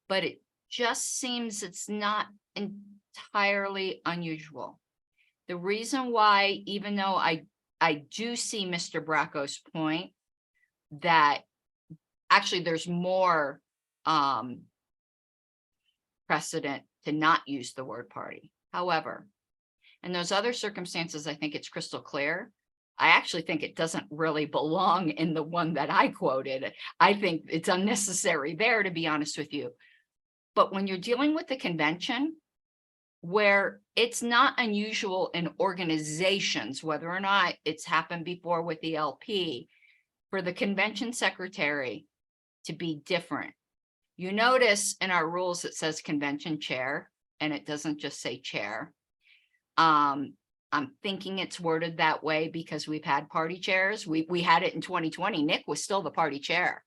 but it just seems it's not entirely unusual. The reason why, even though I do see Mr. Bracco's point that actually there's more precedent to not use the word party. However, in those other circumstances, I think it's crystal clear. I actually think it doesn't really belong in the one that I quoted. I think it's unnecessary there, to be honest with you. But when you're dealing with the convention, where it's not unusual in organizations, whether or not it's happened before with the LP, for the convention secretary to be different. You notice in our rules, it says convention chair, and it doesn't just say chair. I'm thinking it's worded that way because we've had party chairs. We had it in 2020. Nick was still the party chair.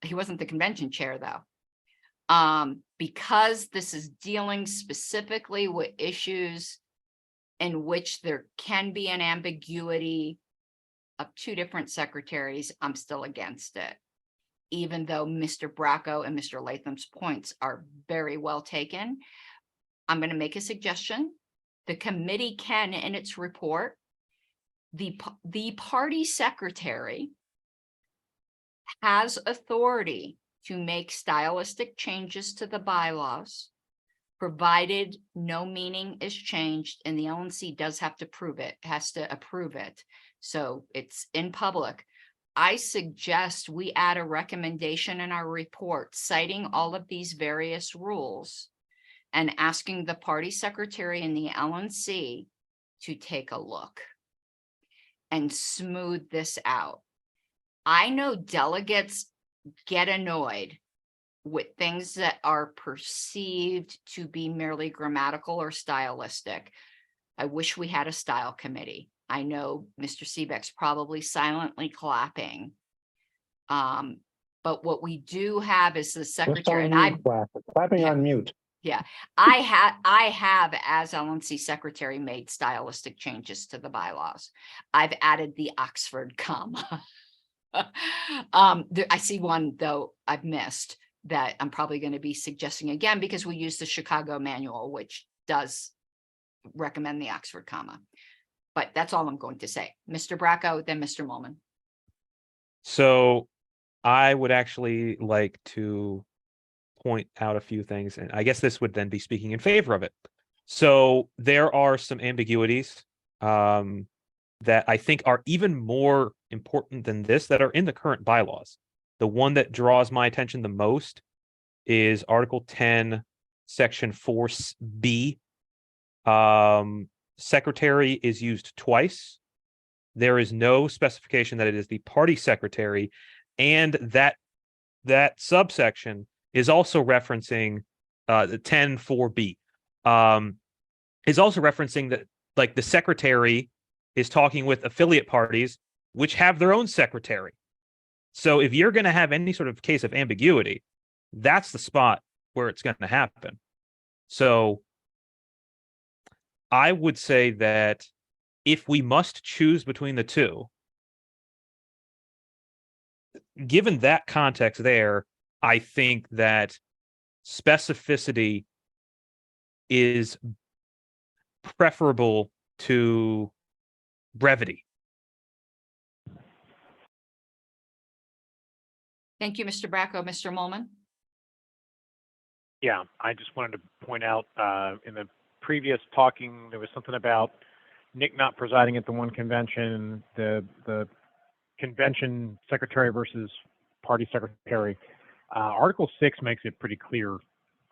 He wasn't the convention chair though. Because this is dealing specifically with issues in which there can be an ambiguity of 2 different secretaries, I'm still against it. Even though Mr. Bracco and Mr. Latham's points are very well taken, I'm going to make a suggestion. The committee can, in its report, the party secretary has authority to make stylistic changes to the bylaws, provided no meaning is changed, and the LNC does have to prove it, has to approve it. So it's in public. I suggest we add a recommendation in our report citing all of these various rules and asking the party secretary and the LNC to take a look and smooth this out. I know delegates get annoyed with things that are perceived to be merely grammatical or stylistic. I wish we had a style committee. I know Mr. Seebeck's probably silently clapping. But what we do have is the Just secretary, on and I mute, clapping on mute. I have, as LNC secretary, made stylistic changes to the bylaws. I've added the Oxford comma. I see one though I've missed that I'm probably going to be suggesting again, because we use the Chicago manual, which does recommend the Oxford comma. But that's all I'm going to say. Mr. Bracco, then Mr. Molman. So I would actually like to point out a few things, and I guess this would then be speaking in favor of it. So there are some ambiguities that I think are even more important than this that are in the current bylaws. The one that draws my attention the most is Article 10, Section 4B. Secretary is used twice. There is no specification that it is the party secretary, and that subsection is also referencing the 10.4b. Is also referencing that, like, the secretary is talking with affiliate parties which have their own secretary. So if you're going to have any sort of case of ambiguity, that's the spot where it's going to happen. So I would say that if we must choose between the two, given that context there, I think that specificity is preferable to brevity. Thank you, Mr. Bracco. Mr. Molman. Yeah, I just wanted to point out in the previous talking, there was something about Nick not presiding at the one convention, the convention secretary versus party secretary. Article 6 makes it pretty clear.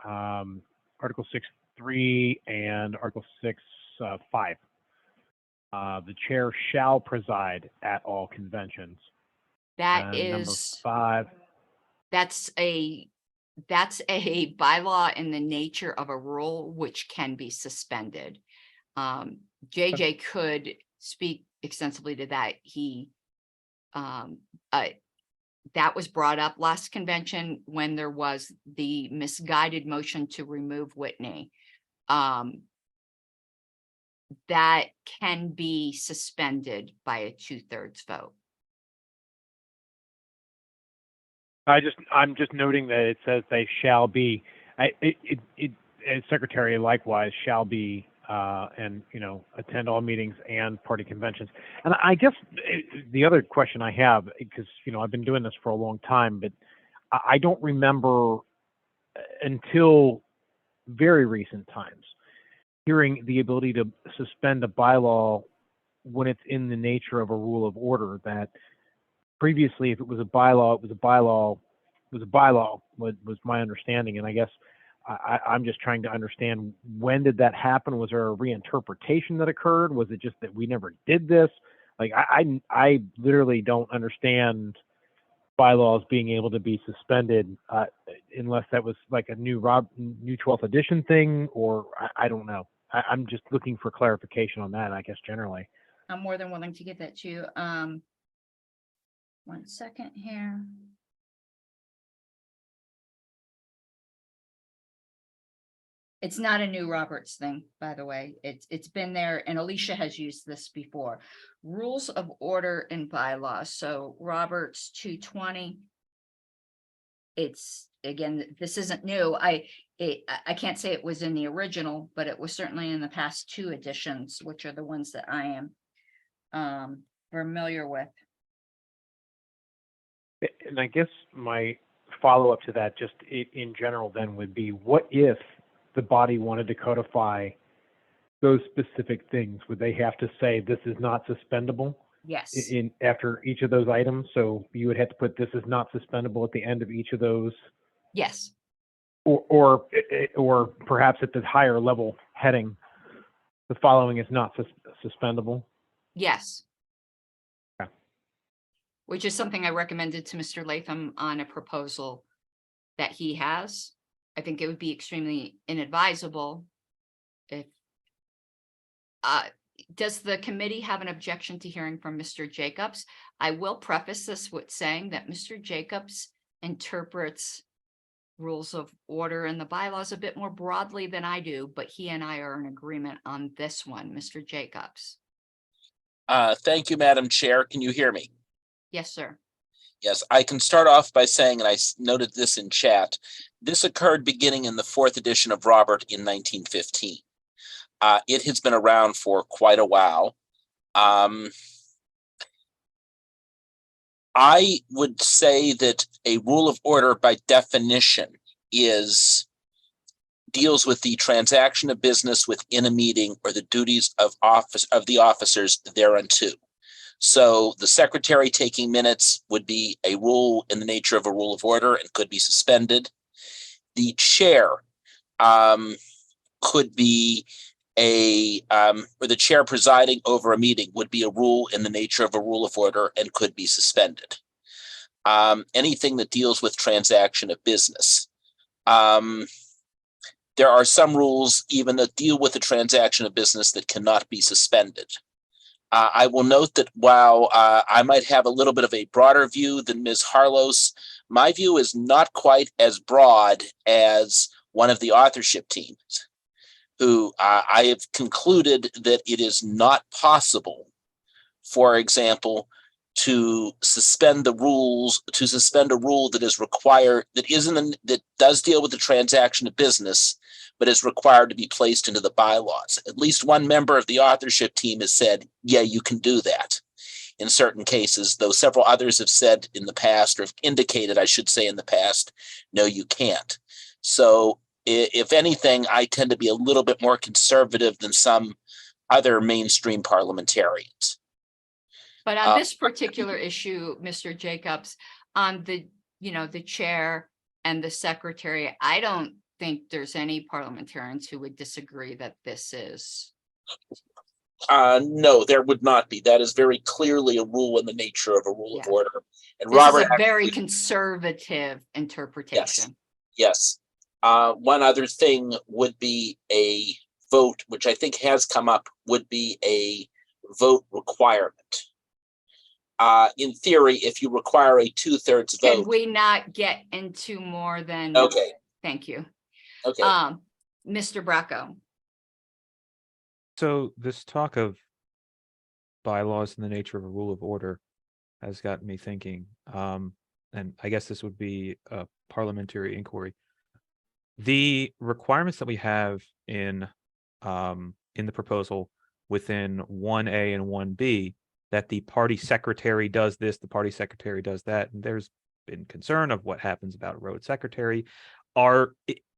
Article 6.3 and Article 6.5. The chair shall preside at all conventions. That And number is, 5. that's a bylaw in the nature of a rule which can be suspended. JJ could speak extensively to that. That was brought up last convention when there was the misguided motion to remove Whitney. That can be suspended by a 2/3 vote. I'm just noting that it says they shall be. Secretary likewise shall be and attend all meetings and party conventions. And I guess the other question I have, because I've been doing this for a long time, but I don't remember until very recent times hearing the ability to suspend a bylaw when it's in the nature of a rule of order. That previously, if it was a bylaw, it was a bylaw. It was a bylaw. Was my understanding, and I guess I'm just trying to understand, when did that happen? Was there a reinterpretation that occurred? Was it just that we never did this? Like, I literally don't understand bylaws being able to be suspended unless that was like a new 12th edition thing, or I don't know. I'm just looking for clarification on that, I guess, generally. I'm more than willing to get that to you. 1 second here. It's not a new Roberts thing, by the way. It's been there, and Alicia has used this before. Rules of order and bylaws. So Roberts 220. It's, again, this isn't new. I can't say it was in the original, but it was certainly in the past 2 editions, which are the ones that I am familiar with. And I guess my follow-up to that, just in general, then would be, what if the body wanted to codify those specific things? Would they have to say this is not suspendable Yes. in after each of those items? So you would have to put this is not suspendable at the end of each of those, Yes. or perhaps at the higher level heading, the following is not suspendable. Yes. Okay. Which is something I recommended to Mr. Latham on a proposal that he has. I think it would be extremely inadvisable if, does the committee have an objection to hearing from Mr. Jacobs? I will preface this with saying that Mr. Jacobs interprets rules of order and the bylaws a bit more broadly than I do, but he and I are in agreement on this one. Mr. Jacobs. Thank you, Madam Chair. Can you hear me? Yes, sir. Yes, I can start off by saying, and I noted this in chat, this occurred beginning in the 4th edition of Robert in 1915. It has been around for quite a while. I would say that a rule of order by definition deals with the transaction of business within a meeting or the duties of the officers thereunto. So the secretary taking minutes would be a rule in the nature of a rule of order and could be suspended. The chair could be or the chair presiding over a meeting would be a rule in the nature of a rule of order and could be suspended. Anything that deals with transaction of business. There are some rules even that deal with the transaction of business that cannot be suspended. I will note that while I might have a little bit of a broader view than Ms. Harlos, my view is not quite as broad as one of the authorship teams, who I have concluded that it is not possible, for example, to suspend the rules, to suspend a rule that is required, that does deal with the transaction of business, but is required to be placed into the bylaws. At least one member of the authorship team has said, yeah, you can do that in certain cases, though several others have said in the past, or have indicated, I should say in the past, no, you can't. So if anything, I tend to be a little bit more conservative than some other mainstream parliamentarians. But on this particular issue, Mr. Jacobs, on the chair and the secretary, I don't think there's any parliamentarians who would disagree that this is. No, there would not be. That is very clearly a rule in the nature of a rule of Yeah. order. And This Robert, is a very actually, conservative interpretation. yes. One other thing would be a vote, which I think has come up, would be a vote requirement. In theory, if you require a 2/3 Can vote. we not get into more than? Okay, Thank you. okay. Mr. Bracco. So this talk of bylaws in the nature of a rule of order has gotten me thinking. And I guess this would be a parliamentary inquiry. The requirements that we have in the proposal within 1A and 1B, that the party secretary does this, the party secretary does that, and there's been concern of what happens about a road secretary.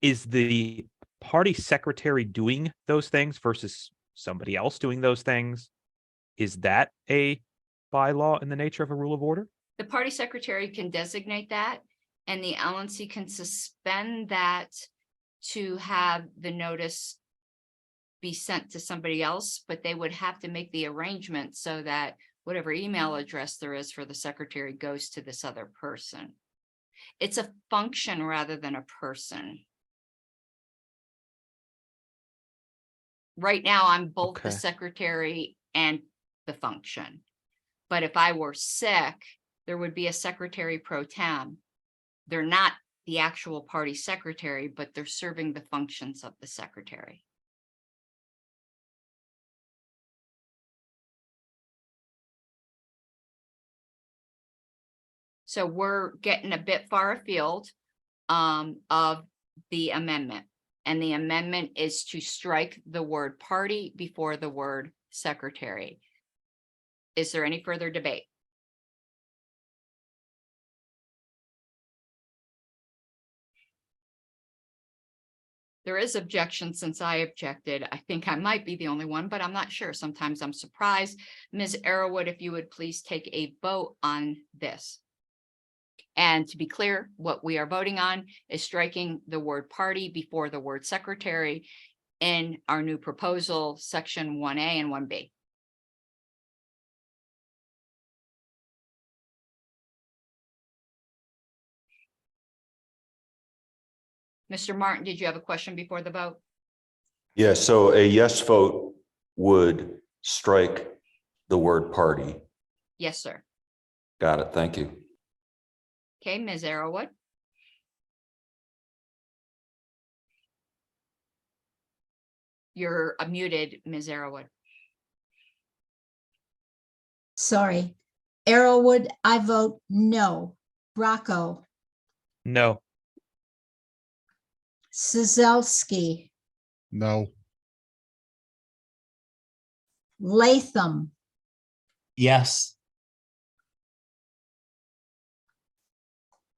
Is the party secretary doing those things versus somebody else doing those things? Is that a bylaw in the nature of a rule of order? The party secretary can designate that, and the LNC can suspend that to have the notice be sent to somebody else, but they would have to make the arrangement so that whatever email address there is for the secretary goes to this other person. It's a function rather than a person. Right now, I'm both the Okay. secretary and the function. But if I were sick, there would be a secretary pro tem. They're not the actual party secretary, but they're serving the functions of the secretary. So we're getting a bit far afield of the amendment. And the amendment is to strike the word party before the word secretary. Is there any further debate? There is objection since I objected. I think I might be the only one, but I'm not sure. Sometimes I'm surprised. Ms. Arrowood, if you would please take a vote on this. And to be clear, what we are voting on is striking the word party before the word secretary in our new proposal, section 1A and 1B. Mr. Martin, did you have a question before the vote? Yeah, so a yes vote would strike the word party. Yes, sir. Got it. Thank you. Okay, Ms. Arrowood. You're muted, Ms. Arrowood. Sorry. Arrowwood, I vote no. Bracco, No. Sizelski, No. Latham, Yes.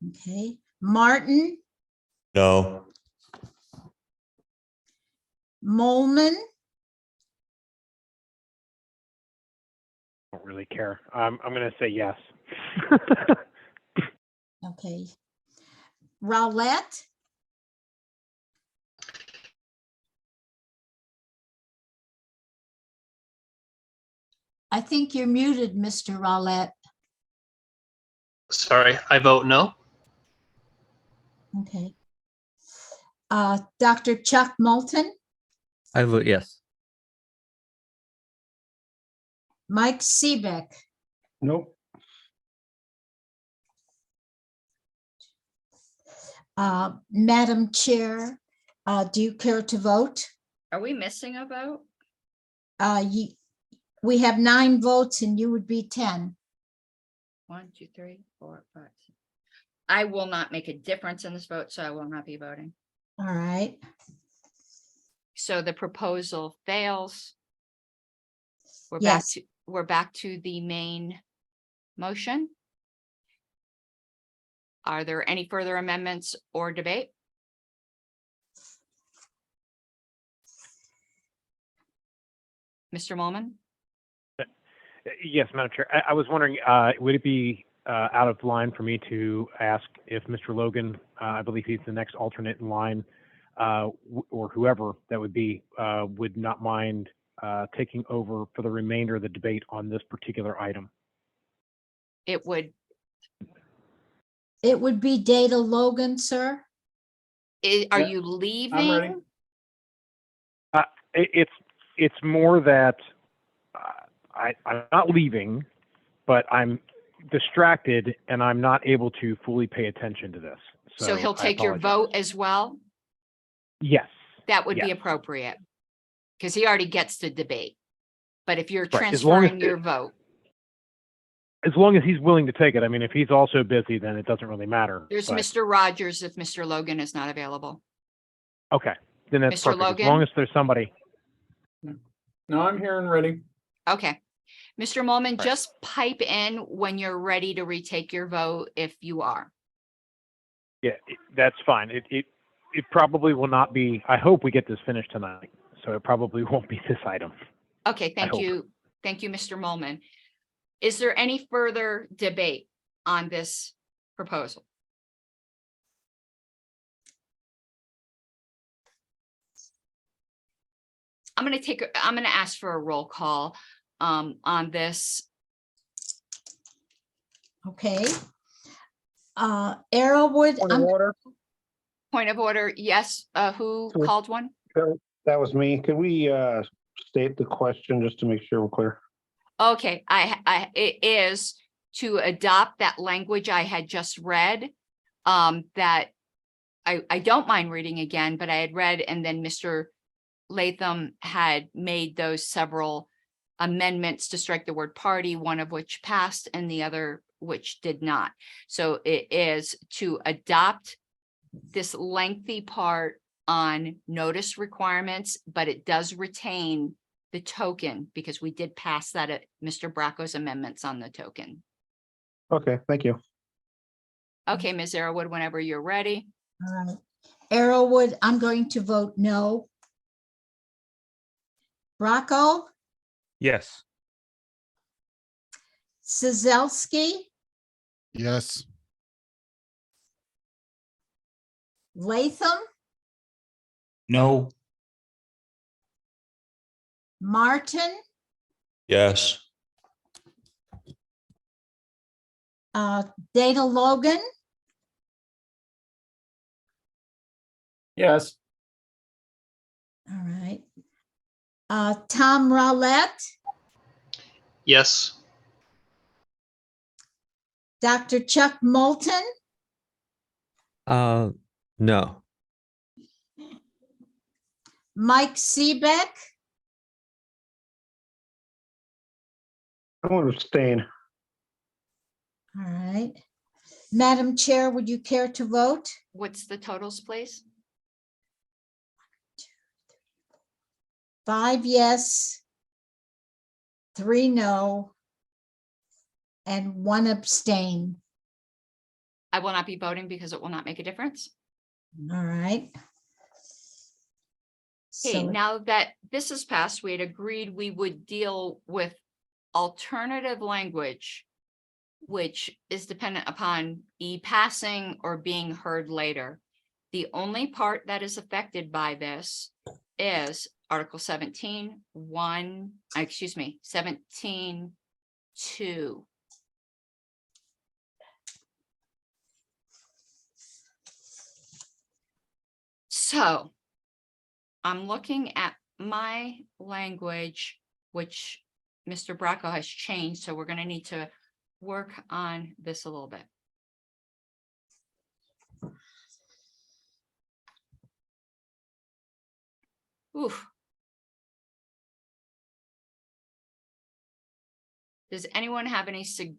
okay, Martin, No. Molman, Don't really care. I'm going to say yes. okay. Rowlett, I think you're muted, Mr. Rowlett. Sorry, I vote no. Okay. Dr. Chuck Moulton, I vote yes. Mike Seebeck, Nope. Madam Chair, do you care to vote? Are we missing a vote? We have 9 votes and you would be 10. 1, 2, 3, 4, 5, 6. I will not make a difference in this vote, so I will not be voting. All right. So the proposal fails. Yes. We're back to the main motion. Are there any further amendments or debate? Mr. Molman? Yes, Madam Chair. I was wondering, would it be out of line for me to ask if Mr. Logan, I believe he's the next alternate in line, or whoever that would be, would not mind taking over for the remainder of the debate on this particular item? It would, It would be Data Logan, sir. are Yeah, you ready. leaving? It's more that I'm not leaving, but I'm distracted and I'm not able to fully pay attention to this. So he'll I take your apologize. vote as well? Yes. That would be Yes. appropriate. Because he already gets to debate. But if you're Right, as long as transferring your vote, As long as he's willing to take it. I mean, if he's also busy, then it doesn't really matter. there's but- Mr. Rogers if Mr. Logan is not available. Okay, then that's Mr. perfect. As Logan? long as there's somebody. No, I'm here and ready. Okay. Mr. Molman, Right. just pipe in when you're ready to retake your vote if you are. Yeah, that's fine. It probably will not be, I hope we get this finished tonight. So it probably won't be this item. Okay, thank hope. you. Thank you, Mr. Molman. Is there any further debate on this proposal? I'm gonna ask for a roll call on this. Okay. Arrowwood, Point of order. Point of order, yes, who Sure. called one? That was me. Could we state the question just to make sure we're clear? Okay, it is to adopt that language I had just read, that I don't mind reading again, but I had read, and then Mr. Latham had made those several amendments to strike the word party, one of which passed and the other which did not. So it is to adopt this lengthy part on notice requirements, but it does retain the token because we did pass that at Mr. Bracco's amendments on the token. Okay, thank you. Okay, Ms. Arrowwood, whenever you're ready. all right. Arrowwood, I'm going to vote no. Bracco, Yes. Sizelski, Yes. Latham, No. Martin, Yes. Data Logan, Yes. all right. Tom Rowlett, Yes. Dr. Chuck Moulton, No. Mike Seebeck, I want to abstain. all right. Madam Chair, would you care to vote? What's the totals, please? 5 yes, 3 no, and 1 abstain. I will not be voting because it will not make a difference. All right. Okay, So, now that this is passed, we had agreed we would deal with alternative language, which is dependent upon E passing or being heard later. The only part that is affected by this is Article 17(2). So I'm looking at my language, which Mr. Bracco has changed, so we're going to need to work on this a little bit. Oof. Does anyone have any suggestions?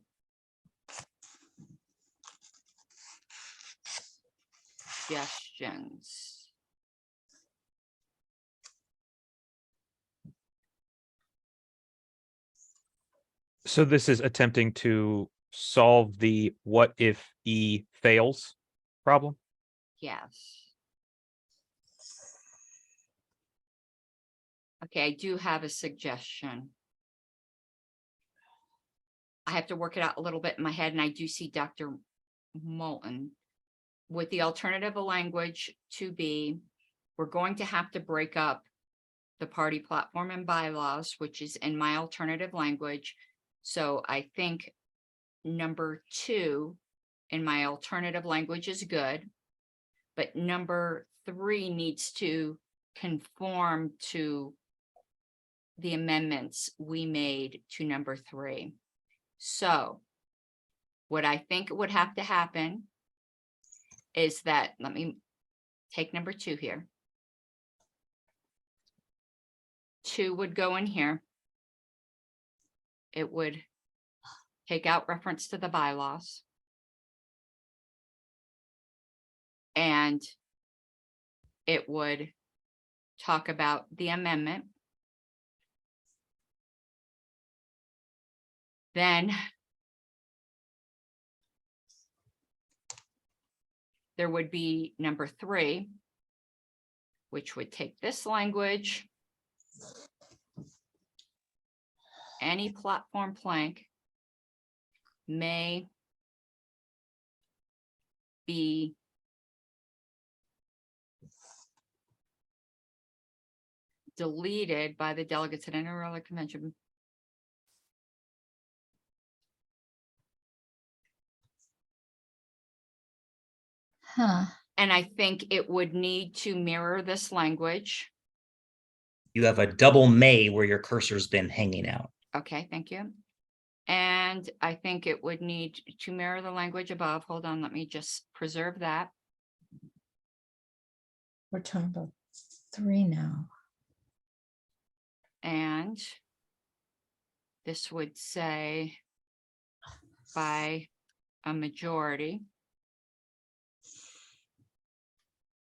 So this is attempting to solve the what if E fails problem. Yes. Okay, I do have a suggestion. I have to work it out a little bit in my head, and I do see Dr. Moulton. With the alternative language to be, we're going to have to break up the party platform and bylaws, which is in my alternative language. So I think number 2 in my alternative language is good, but number 3 needs to conform to the amendments we made to number 3. So what I think would have to happen is that, let me take number 2 here. 2 would go in here. It would take out reference to the bylaws. And it would talk about the amendment. Then there would be number 3, which would take this language. Any platform plank may be deleted by the delegates at any earlier convention. huh, And I think it would need to mirror this language. You have a double may where your cursor's been hanging out. Okay, thank you. And I think it would need to mirror the language above. Hold on, let me just preserve that. we're talking about 3 now. And this would say by a majority.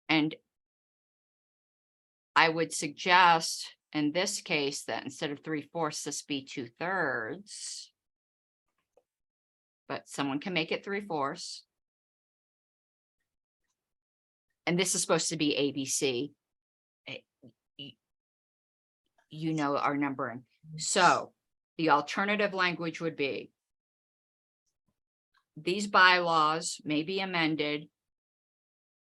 And I would suggest in this case that instead of 3/4, this be 2/3. But someone can make it 3/4. And this is supposed to be ABC. You know our numbering. So the alternative language would be, these bylaws may be amended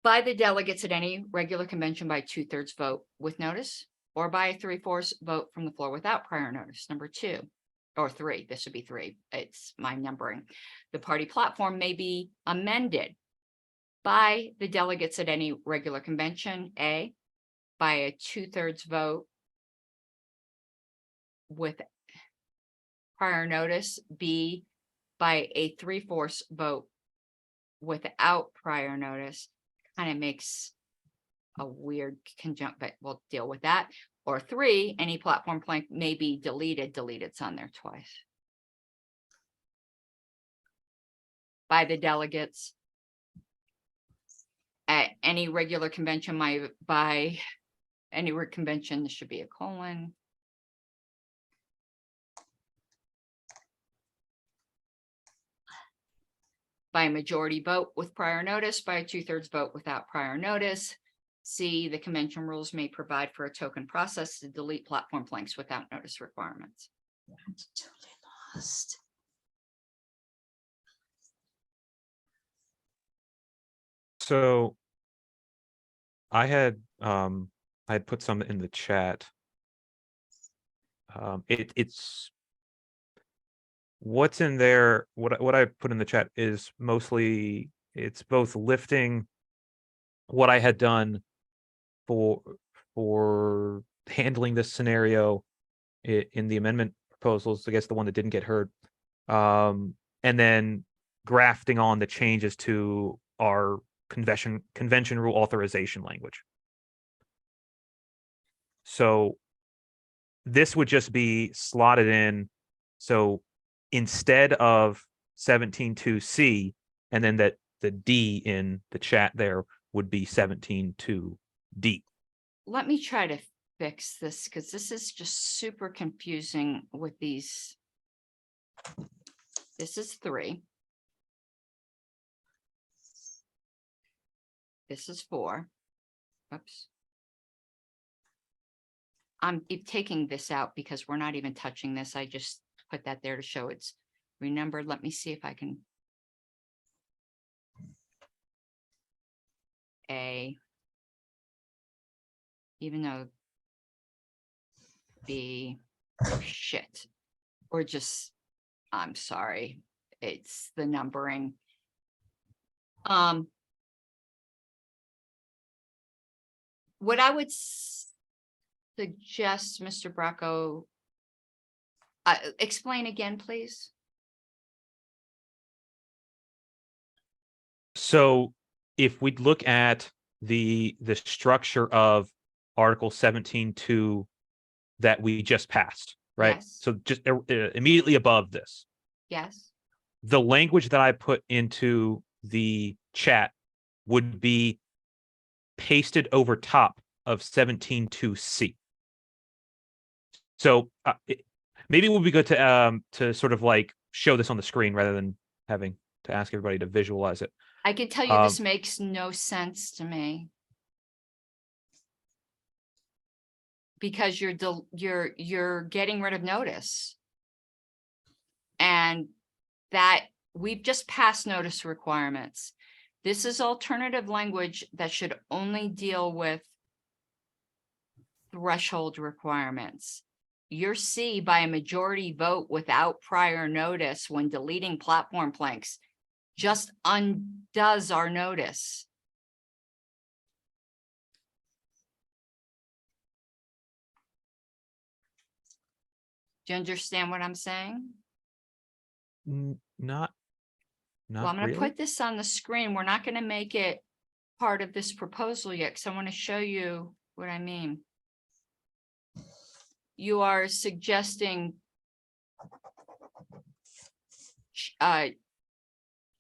by the delegates at any regular convention by 2/3 vote with notice, or by a 3/4 vote from the floor without prior notice. Number 2, or 3, this would be 3. It's my numbering. The party platform may be amended by the delegates at any regular convention, A, by a 2/3 vote with prior notice, B, by a 3/4 vote without prior notice kind of makes a weird conjunct, but we'll deal with that. Or 3, any platform plank may be deleted's on there twice. By the delegates. At any regular convention, by any convention, there should be a colon. By a majority vote with prior notice, by a 2/3 vote without prior notice. C, the convention rules may provide for a token process to delete platform planks without notice requirements. I'm totally lost. So I had put some in the chat. It's what's in there. What I put in the chat is mostly, it's both lifting what I had done for handling this scenario in the amendment proposals, I guess the one that didn't get heard, and then grafting on the changes to our convention rule authorization language. So this would just be slotted in. So instead of 17.2C, and then that the D in the chat there would be 17.2D. Let me try to fix this because this is just super confusing with these. This is 3. This is 4. Oops. I'm taking this out because we're not even touching this. I just put that there to show it's renumbered. Let me see if I can. Even though B, oh shit, or just, I'm sorry, it's the numbering. What I would suggest, Mr. Bracco, explain again, please. So if we look at the structure of Article 17.2 that we just passed, right? Yes. So just immediately above this, Yes. the language that I put into the chat would be pasted over top of 17.2C. So maybe it would be good to sort of like show this on the screen rather than having to ask everybody to visualize it. I can tell you this makes no sense to me. Because you're getting rid of notice. And that we've just passed notice requirements. This is alternative language that should only deal with threshold requirements. Your C, by a majority vote without prior notice when deleting platform planks, just undoes our notice. Do you understand what I'm saying? Not Well, I'm going to really. put this on the screen. We're not going to make it part of this proposal yet, because I want to show you what I mean. You are suggesting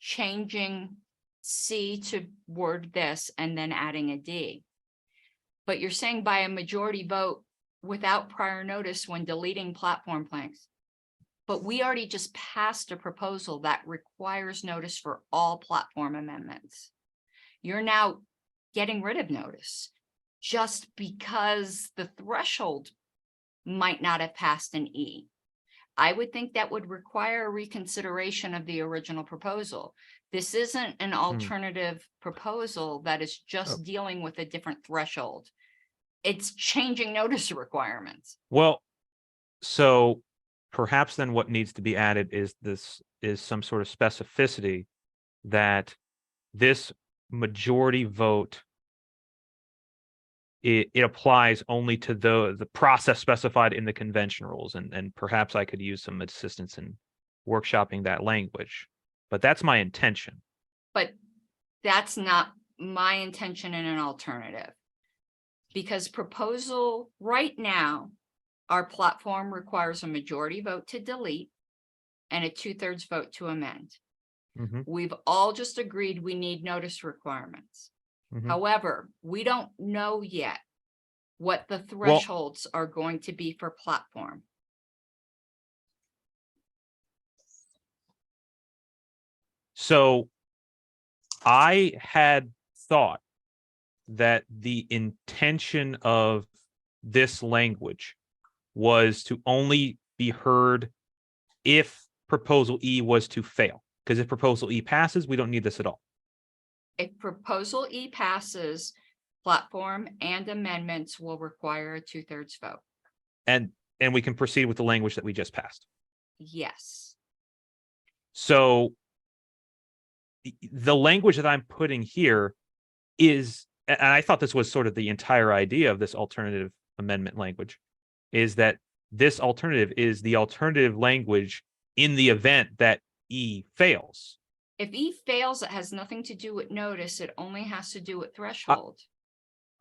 changing C to word this and then adding a D. But you're saying by a majority vote without prior notice when deleting platform planks. But we already just passed a proposal that requires notice for all platform amendments. You're now getting rid of notice just because the threshold might not have passed an E. I would think that would require a reconsideration of the original proposal. This isn't an alternative proposal that is just dealing with a different threshold. It's changing notice requirements. Well, so perhaps then what needs to be added is some sort of specificity that this majority vote, it applies only to the process specified in the convention rules, and perhaps I could use some assistance in workshopping that language, but that's my intention. But that's not my intention in an alternative. Because proposal right now, our platform requires a majority vote to delete and a 2/3 vote to amend. Mhm, We've all just agreed we need notice requirements. mhm. However, we don't know yet what the thresholds are going to be for platform. So I had thought that the intention of this language was to only be heard if proposal E was to fail. Because if proposal E passes, we don't need this at all. If proposal E passes, platform and amendments will require a 2/3 vote. And we can proceed with the language that we just passed. Yes. So the language that I'm putting here is, and I thought this was sort of the entire idea of this alternative amendment language, is that this alternative is the alternative language in the event that E fails. If E fails, it has nothing to do with notice. It only has to do with threshold.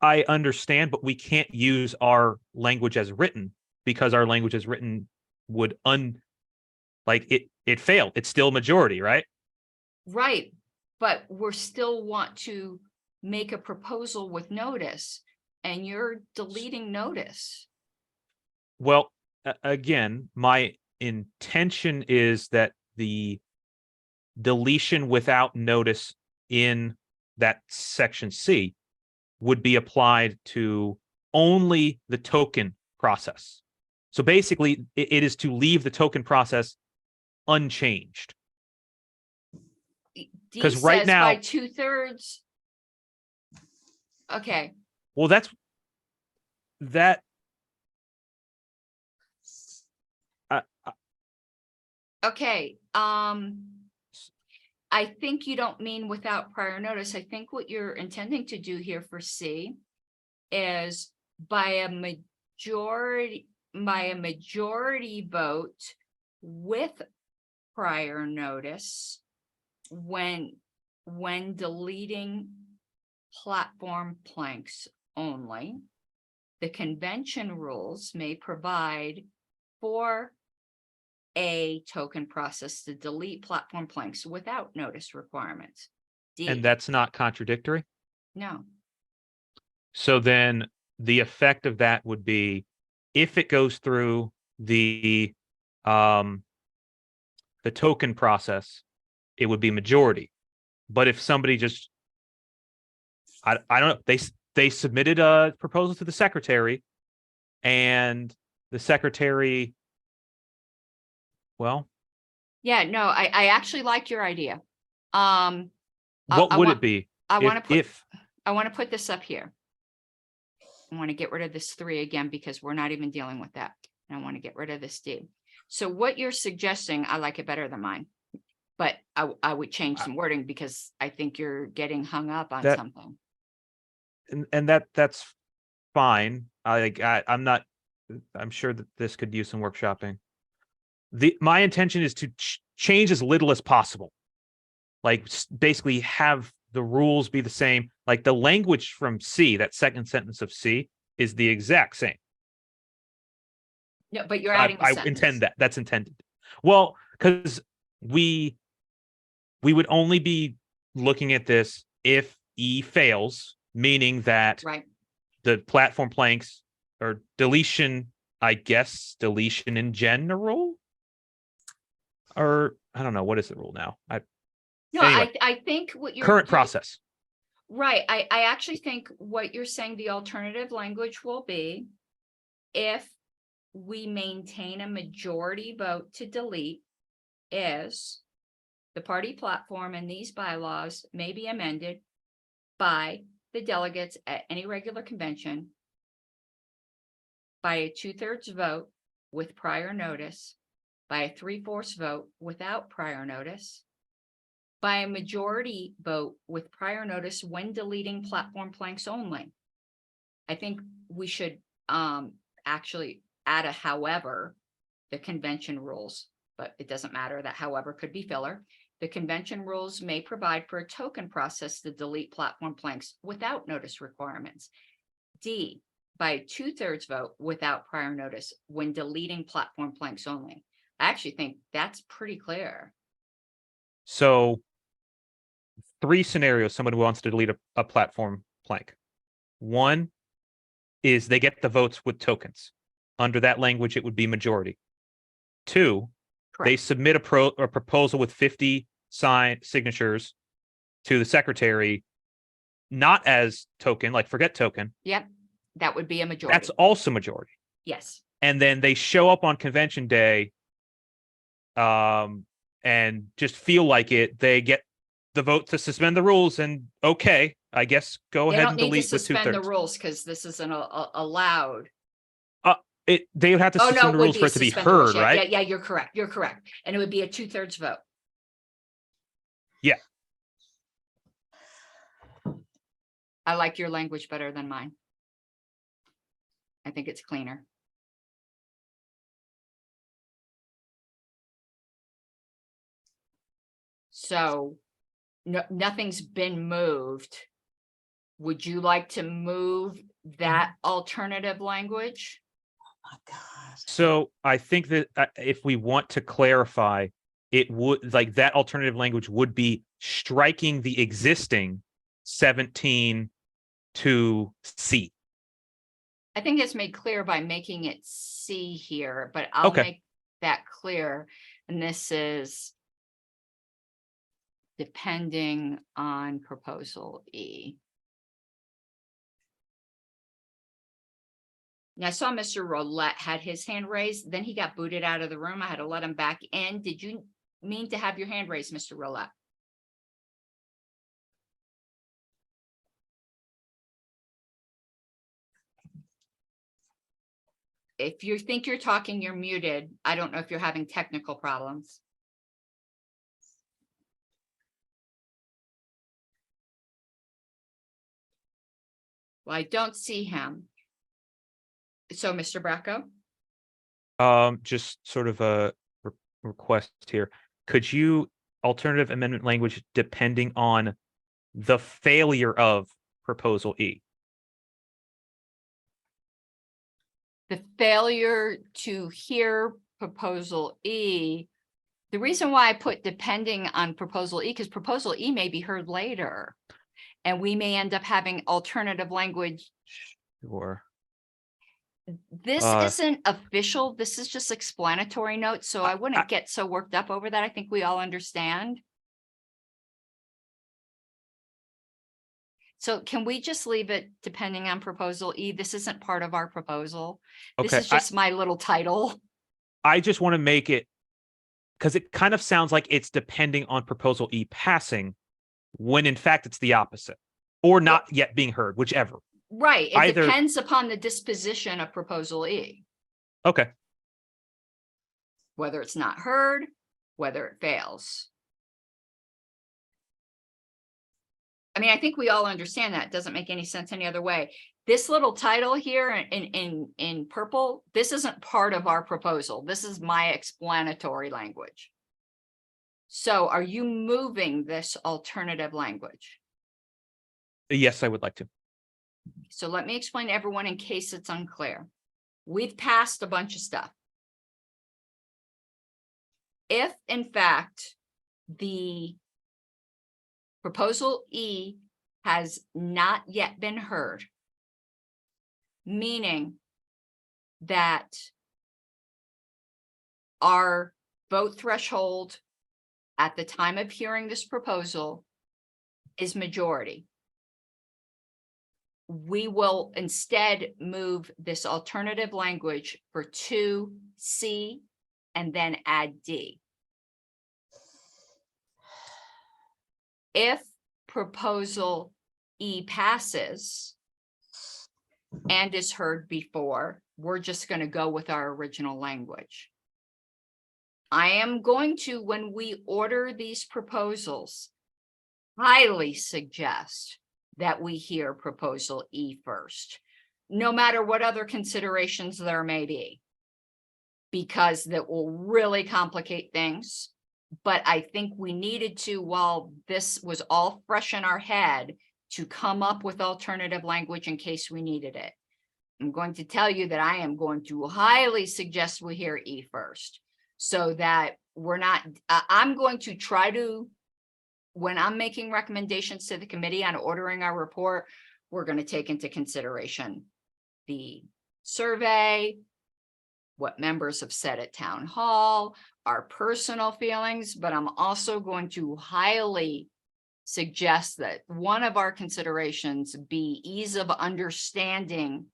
I understand, but we can't use our language as written because our language as written would it failed. It's still majority, right? Right, but we're still want to make a proposal with notice and you're deleting notice. Well, again, my intention is that the deletion without notice in that section C would be applied to only the token process. So basically, it is to leave the token process unchanged. D 'Cause right says by now- 2/3. Okay, Well, that. okay, I think you don't mean without prior notice. I think what you're intending to do here for C is by a majority vote with prior notice when deleting platform planks only, the convention rules may provide for a token process to delete platform planks without notice requirements. D. And that's not contradictory. No, So then the effect of that would be if it goes through the token process, it would be majority. But if somebody just I don't know, they submitted a proposal to the secretary and the secretary, well, yeah, no, I actually like your idea. what I would want- it be? I want to if put this up here. I want to get rid of this 3 again because we're not even dealing with that. And I want to get rid of this D. So what you're suggesting, I like it better than mine. But I would change some wording because I think you're getting hung up on That- something. and that's fine. I'm sure that this could use some workshopping. My intention is to change as little as possible. Like basically have the rules be the same. Like the language from C, that second sentence of C, is the exact same. No, but you're adding a I sentence. intend that. That's intended. Well, because we would only be looking at this if E fails, meaning that Right. the platform planks or deletion, I guess, deletion in general, or I don't know, what is the rule now? No, Anyway, I think what you're current process. Right. I actually think what you're saying, the alternative language will be if we maintain a majority vote to delete is the party platform and these bylaws may be amended by the delegates at any regular convention by a 2/3 vote with prior notice, by a 3/4 vote without prior notice, by a majority vote with prior notice when deleting platform planks only. I think we should actually add a however, the convention rules, but it doesn't matter, that however could be filler. The convention rules may provide for a token process to delete platform planks without notice requirements. D, by a 2/3 vote without prior notice when deleting platform planks only. I actually think that's pretty clear. So 3 scenarios, someone who wants to delete a platform plank. One is they get the votes with tokens. Under that language, it would be majority. 2, they Correct. submit a proposal with 50 signatures to the secretary, not as token, like forget token. Yep, that would be a majority. That's also majority. Yes. And then they show up on convention day, and just feel like it. They get the vote to suspend the rules, and okay, I guess go They ahead don't and need to delete with suspend the 2/3. rules because this isn't allowed. They would have to Oh, no, suspend it the would rules be for a it to be suspended rules. heard, Yeah, right? Yeah, you're correct. You're correct. And it would be a 2/3 vote. Yeah. I like your language better than mine. I think it's cleaner. So no, nothing's been moved. Would you like to move that alternative language? So I think that if we want to clarify, it would like that alternative language would be striking the existing 17 to C. I think it's made clear by making it C here, but I'll Okay. make that clear. And this is depending on proposal E. Now, I saw Mr. Roulette had his hand raised, then he got booted out of the room. I had to let him back in. Did you mean to have your hand raised, Mr. Roulette? If you think you're talking, you're muted. I don't know if you're having technical problems. Well, I don't see him. So, Mr. Bracco? Just sort of a request here. Could you alternative amendment language depending on the failure of proposal E? The failure to hear proposal E. The reason why I put depending on proposal E, because proposal E may be heard later. And we may end up having alternative language. Or This isn't official. This is just explanatory notes. So I wouldn't get so worked up over that. I think we all understand. So can we just leave it depending on proposal E? This isn't part of our proposal. This Okay, is just my little title. I just want to make it because it kind of sounds like it's depending on proposal E passing, when in fact it's the opposite, or not yet being heard, whichever. Right. It Either- depends upon the disposition of proposal E, Okay. whether it's not heard, whether it fails. I mean, I think we all understand that. It doesn't make any sense any other way. This little title here in purple, this isn't part of our proposal. This is my explanatory language. So are you moving this alternative language? Yes, I would like to. So let me explain to everyone in case it's unclear. We've passed a bunch of stuff. If in fact the proposal E has not yet been heard, meaning that our vote threshold at the time of hearing this proposal is majority, we will instead move this alternative language for 2C and then add D. If proposal E passes and is heard before, we're just going to go with our original language. I am going to, when we order these proposals, highly suggest that we hear proposal E first, no matter what other considerations there may be, because that will really complicate things. But I think we needed to, while this was all fresh in our head, to come up with alternative language in case we needed it. I'm going to tell you that I am going to highly suggest we hear E first, so that we're not, I'm going to try to, when I'm making recommendations to the committee on ordering our report, we're going to take into consideration the survey, what members have said at town hall, our personal feelings, but I'm also going to highly suggest that one of our considerations be ease of understanding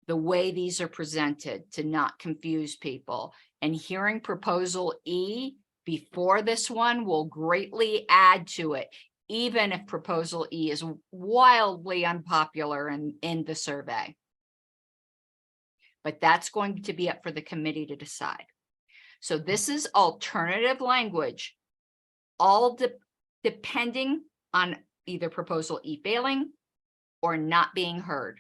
the way these are presented, to not confuse people. And hearing proposal E before this one will greatly add to it, even if proposal E is wildly unpopular in the survey. But that's going to be up for the committee to decide. So this is alternative language, all depending on either proposal E failing or not being heard.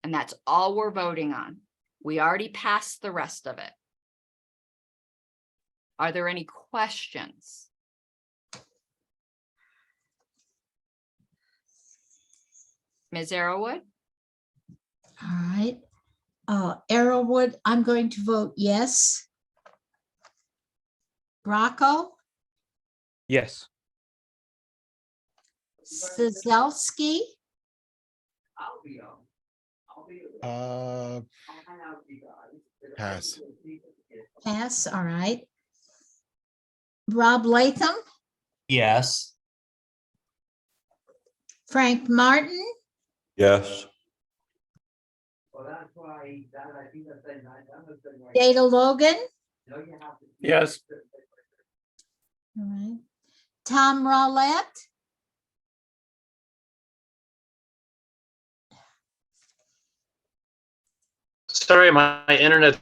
And that's all we're voting on. We already passed the rest of it. Are there any questions? Ms. Arrowwood? All right. Arrowwood, I'm going to vote yes. Bracco, Yes. Sazelsky, Pass. pass, all right. Rob Latham, Yes. Frank Martin, Yes. Data Logan, Yes. all right. Tom Rowlett, Sorry, my internet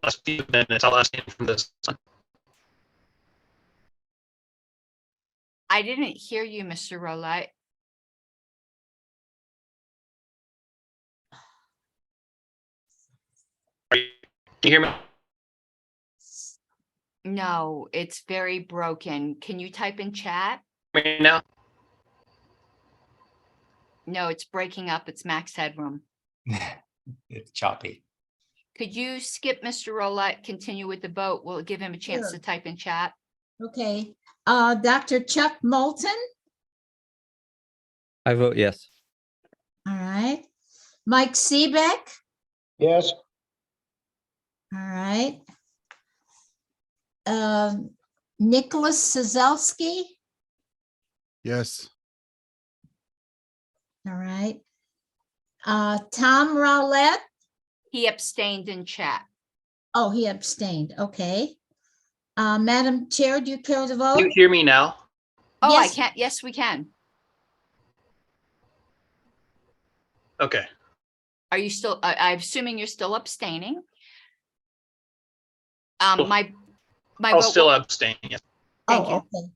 last few minutes. I'll ask him from this. I didn't hear you, Mr. Rolette. Can you hear me No, it's very broken. Can you type in chat? now? No, it's breaking up. It's max headroom. It's choppy. Could you skip Mr. Rolette, continue with the vote? We'll give him a chance Sure. to type in chat. okay. Dr. Chuck Moulton, I vote yes. all right. Mike Seebeck, Yes. all right. Nicholas Sazelsky, Yes. all right. Tom Rowlett, He abstained in chat. oh, he abstained, okay. Madam Chair, do you care to Can vote? you hear me now? Oh, I Yes. can't. Yes, we can. Okay. Are you still, I'm assuming you're still abstaining? Cool. My I'll vote still will- abstain. Yes. Thank you. Oh, okay.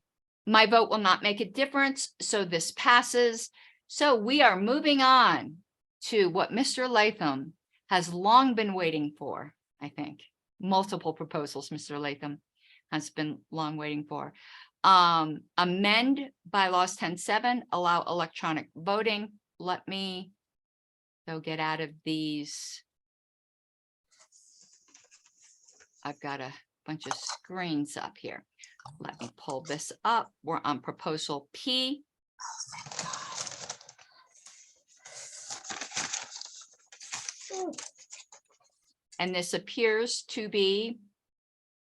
My vote will not make a difference, so this passes. So we are moving on to what Mr. Latham has long been waiting for, I think. Multiple proposals Mr. Latham has been long waiting for. Amend bylaws 10.7, allow electronic voting. Let me go get out of these. I've got a bunch of screens up here. Let me pull this up. We're on proposal P. And this appears to be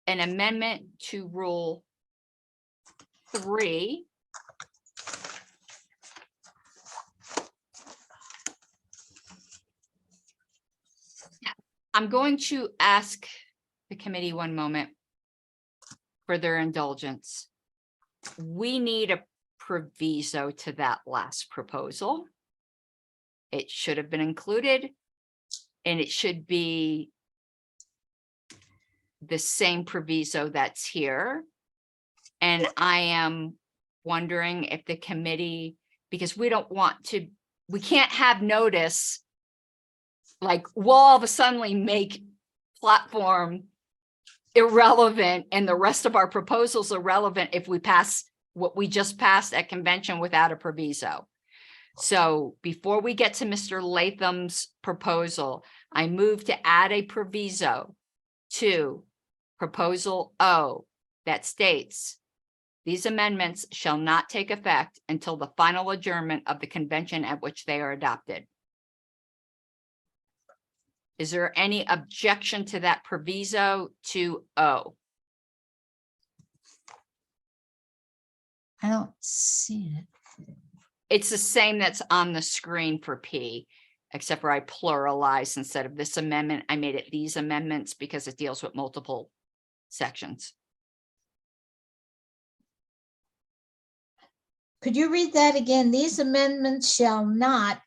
an amendment to Rule 3. I'm going to ask the committee one moment for their indulgence. We need a proviso to that last proposal. It should have been included, and it should be the same proviso that's here. And I am wondering if the committee, because we don't want to, we can't have notice, like we'll all of a sudden make platform irrelevant and the rest of our proposals are relevant if we pass what we just passed at convention without a proviso. So before we get to Mr. Latham's proposal, I move to add a proviso to proposal O that states these amendments shall not take effect until the final adjournment of the convention at which they are adopted. Is there any objection to that proviso to O? I don't see it. It's the same that's on the screen for P, except for I pluralized instead of this amendment. I made it these amendments because it deals with multiple sections. Could you read that again? These amendments shall not,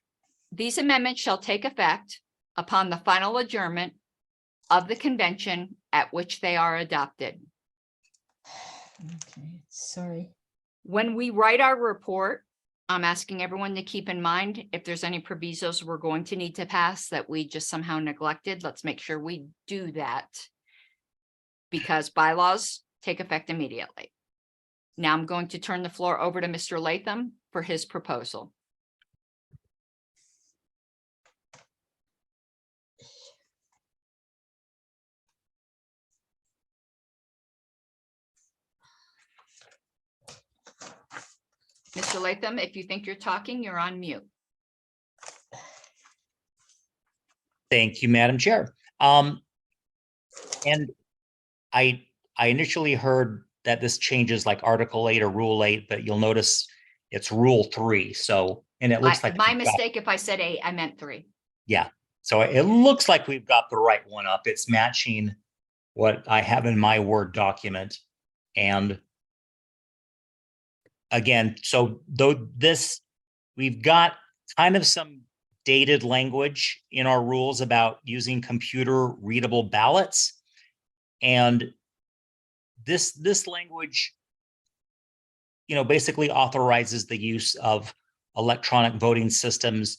These amendments shall take effect upon the final adjournment of the convention at which they are adopted. okay, sorry. When we write our report, I'm asking everyone to keep in mind if there's any provisos we're going to need to pass that we just somehow neglected, let's make sure we do that. Because bylaws take effect immediately. Now I'm going to turn the floor over to Mr. Latham for his proposal. Mr. Latham, if you think you're talking, you're on mute. Thank you, Madam Chair. And I initially heard that this changes like Article 8 or Rule 8, but you'll notice it's Rule 3. So, and it looks like My we've got- mistake if I said 8, I meant 3. Yeah. So it looks like we've got the right one up. It's matching what I have in my Word document. And again, so though this, we've got kind of some dated language in our rules about using computer readable ballots. And this language, you know, basically authorizes the use of electronic voting systems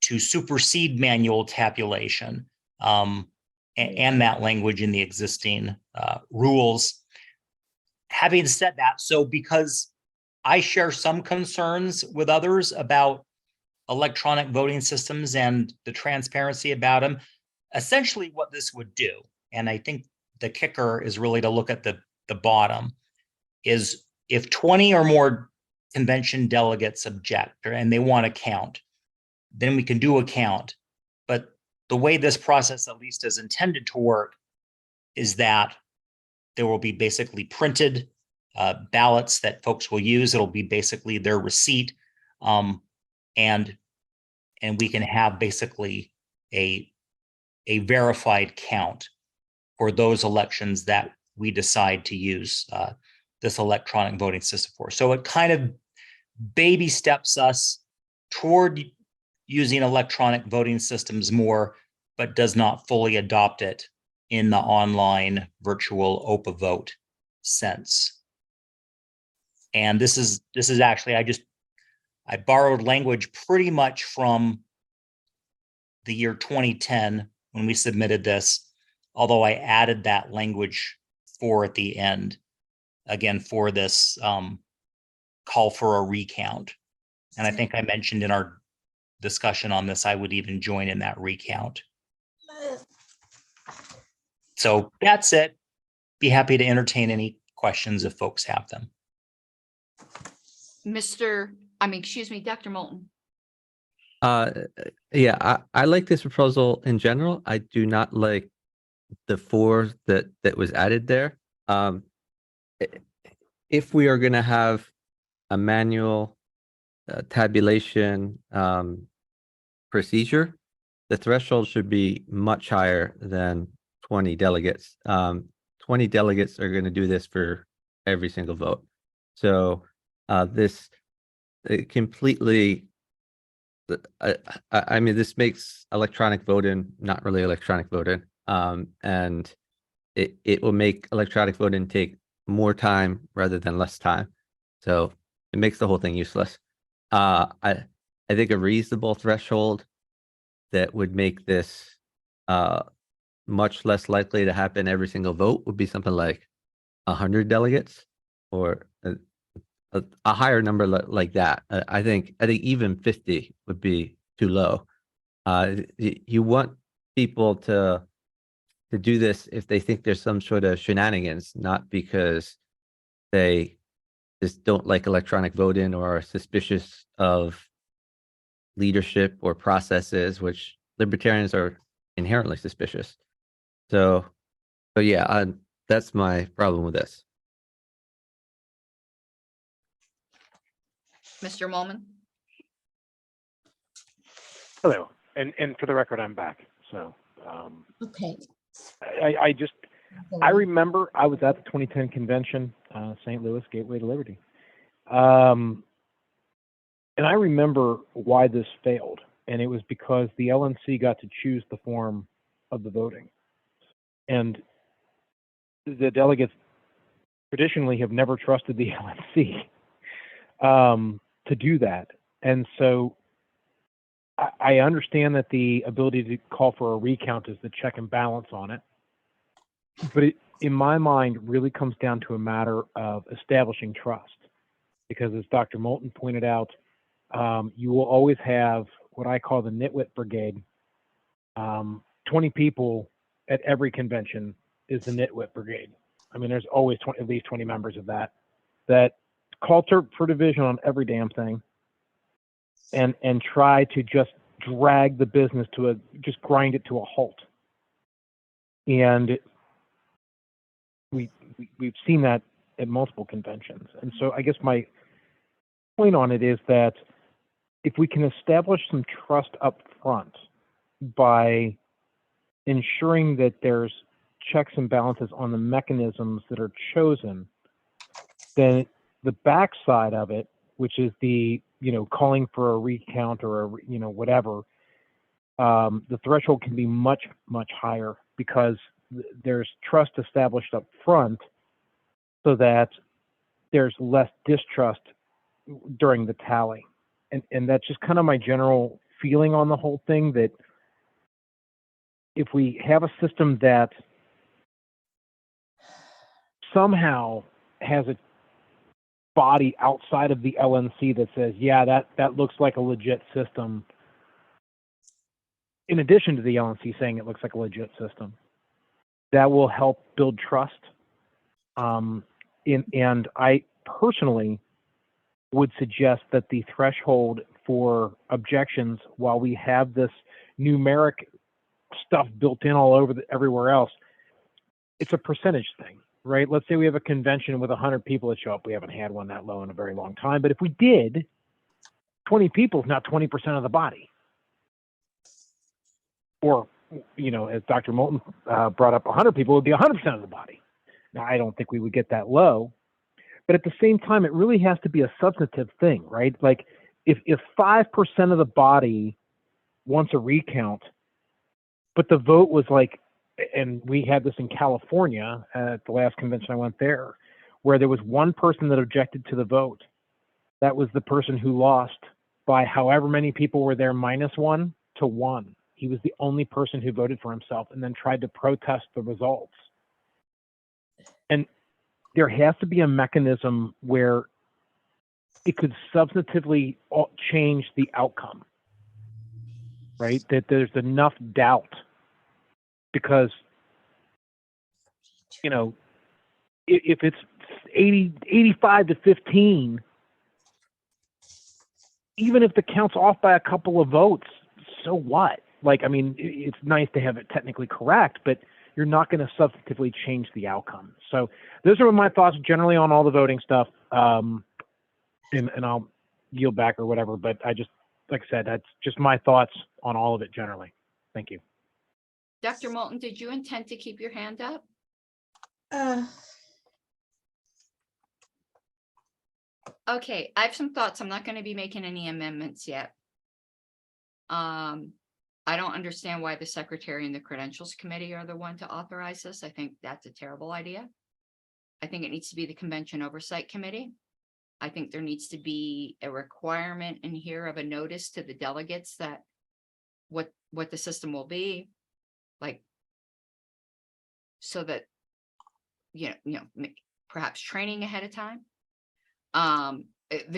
to supersede manual tabulation, and that language in the existing rules. Having said that, so because I share some concerns with others about electronic voting systems and the transparency about them, essentially what this would do, and I think the kicker is really to look at the bottom, is if 20 or more convention delegates object and they want to count, then we can do a count. But the way this process at least is intended to work is that there will be basically printed ballots that folks will use. It'll be basically their receipt, and we can have basically a verified count for those elections that we decide to use this electronic voting system for. So it kind of baby steps us toward using electronic voting systems more, but does not fully adopt it in the online virtual OPA vote sense. And this is actually, I borrowed language pretty much from the year 2010 when we submitted this, although I added that language at the end, again, for this call for a recount. And I think I mentioned in our discussion on this, I would even join in that recount. So that's it. Be happy to entertain any questions if folks have them. Excuse me, Dr. Moulton. Yeah, I like this proposal in general. I do not like the 4 that was added there. If we are going to have a manual tabulation procedure, the threshold should be much higher than 20 delegates. 20 delegates are going to do this for every single vote. So this completely, I mean, this makes electronic voting not really electronic voting, and it will make electronic voting take more time rather than less time. So it makes the whole thing useless. I think a reasonable threshold that would make this much less likely to happen every single vote would be something like 100 delegates or a higher number like that. I think even 50 would be too low. You want people to do this if they think there's some sort of shenanigans, not because they just don't like electronic voting or are suspicious of leadership or processes, which libertarians are inherently suspicious. So yeah, that's my problem with this. Mr. Molman? Hello, and for the record, I'm back. So Okay. I remember I was at the 2010 convention, St. Louis Gateway to Liberty. And I remember why this failed. And it was because the LNC got to choose the form of the voting. And the delegates traditionally have never trusted the LNC to do that. And so I understand that the ability to call for a recount is the check and balance on it. But it, in my mind, really comes down to a matter of establishing trust. Because as Dr. Moulton pointed out, you will always have what I call the nitwit brigade. 20 people at every convention is the nitwit brigade. I mean, there's always at least 20 members of that call for division on every damn thing and try to just drag the business just grind it to a halt. And we've seen that at multiple conventions. And so I guess my point on it is that if we can establish some trust up front by ensuring that there's checks and balances on the mechanisms that are chosen, then the backside of it, which is the, calling for a recount or whatever, the threshold can be much, much higher because there's trust established up front so that there's less distrust during the tally. And that's just kind of my general feeling on the whole thing, that if we have a system that somehow has a body outside of the LNC that says, yeah, that looks like a legit system, in addition to the LNC saying it looks like a legit system, that will help build trust. And I personally would suggest that the threshold for objections, while we have this numeric stuff built in all over everywhere else, it's a percentage thing, right? Let's say we have a convention with 100 people that show up. We haven't had one that low in a very long time, but if we did, 20 people is not 20% of the body. Or, as Dr. Moulton brought up, 100 people would be 100% of the body. Now, I don't think we would get that low, but at the same time, it really has to be a substantive thing, right? Like if 5% of the body wants a recount, but the vote was like, and we had this in California at the last convention I went there, where there was one person that objected to the vote. That was the person who lost by however many people were there, -1 to 1. He was the only person who voted for himself and then tried to protest the results. And there has to be a mechanism where it could substantively change the outcome, right? That there's enough doubt, because, if it's 85 to 15, even if the count's off by a couple of votes, so what? Like, I mean, it's nice to have it technically correct, but you're not going to substantively change the outcome. So those are my thoughts generally on all the voting stuff. And I'll yield back or whatever, but I just, like I said, that's just my thoughts on all of it generally. Thank you. Dr. Moulton, did you intend to keep your hand up? Okay, I have some thoughts. I'm not going to be making any amendments yet. I don't understand why the secretary and the credentials committee are the one to authorize this. I think that's a terrible idea. I think it needs to be the convention oversight committee. I think there needs to be a requirement in here of a notice to the delegates that what the system will be. Like, so that, perhaps training ahead of time. The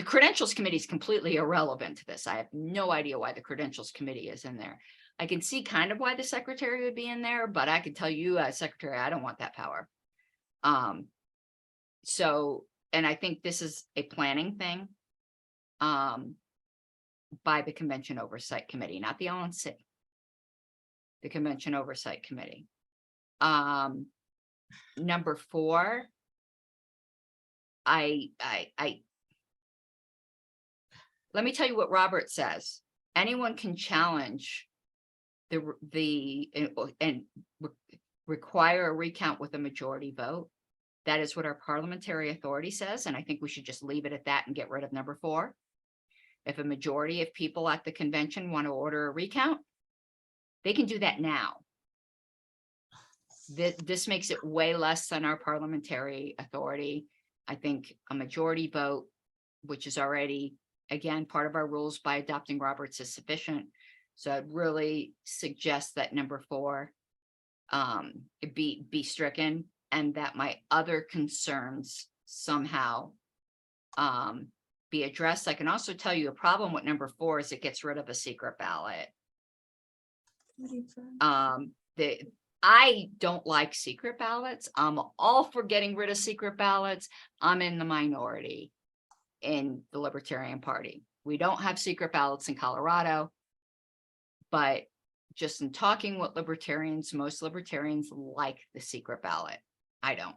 credentials committee is completely irrelevant to this. I have no idea why the credentials committee is in there. I can see kind of why the secretary would be in there, but I can tell you as secretary, I don't want that power. So, and I think this is a planning thing by the Convention Oversight Committee, not the LNC. The Convention Oversight Committee. Number 4, let me tell you what Robert says. Anyone can challenge and require a recount with a majority vote. That is what our parliamentary authority says, and I think we should just leave it at that and get rid of number 4. If a majority of people at the convention want to order a recount, they can do that now. This makes it way less than our parliamentary authority. I think a majority vote, which is already, again, part of our rules by adopting Roberts, is sufficient. So I'd really suggest that number 4 be stricken, and that my other concerns somehow be addressed. I can also tell you a problem with number 4 is it gets rid of a secret ballot. I don't like secret ballots. I'm all for getting rid of secret ballots. I'm in the minority in the Libertarian Party. We don't have secret ballots in Colorado, but just in talking with libertarians, most libertarians like the secret ballot. I don't.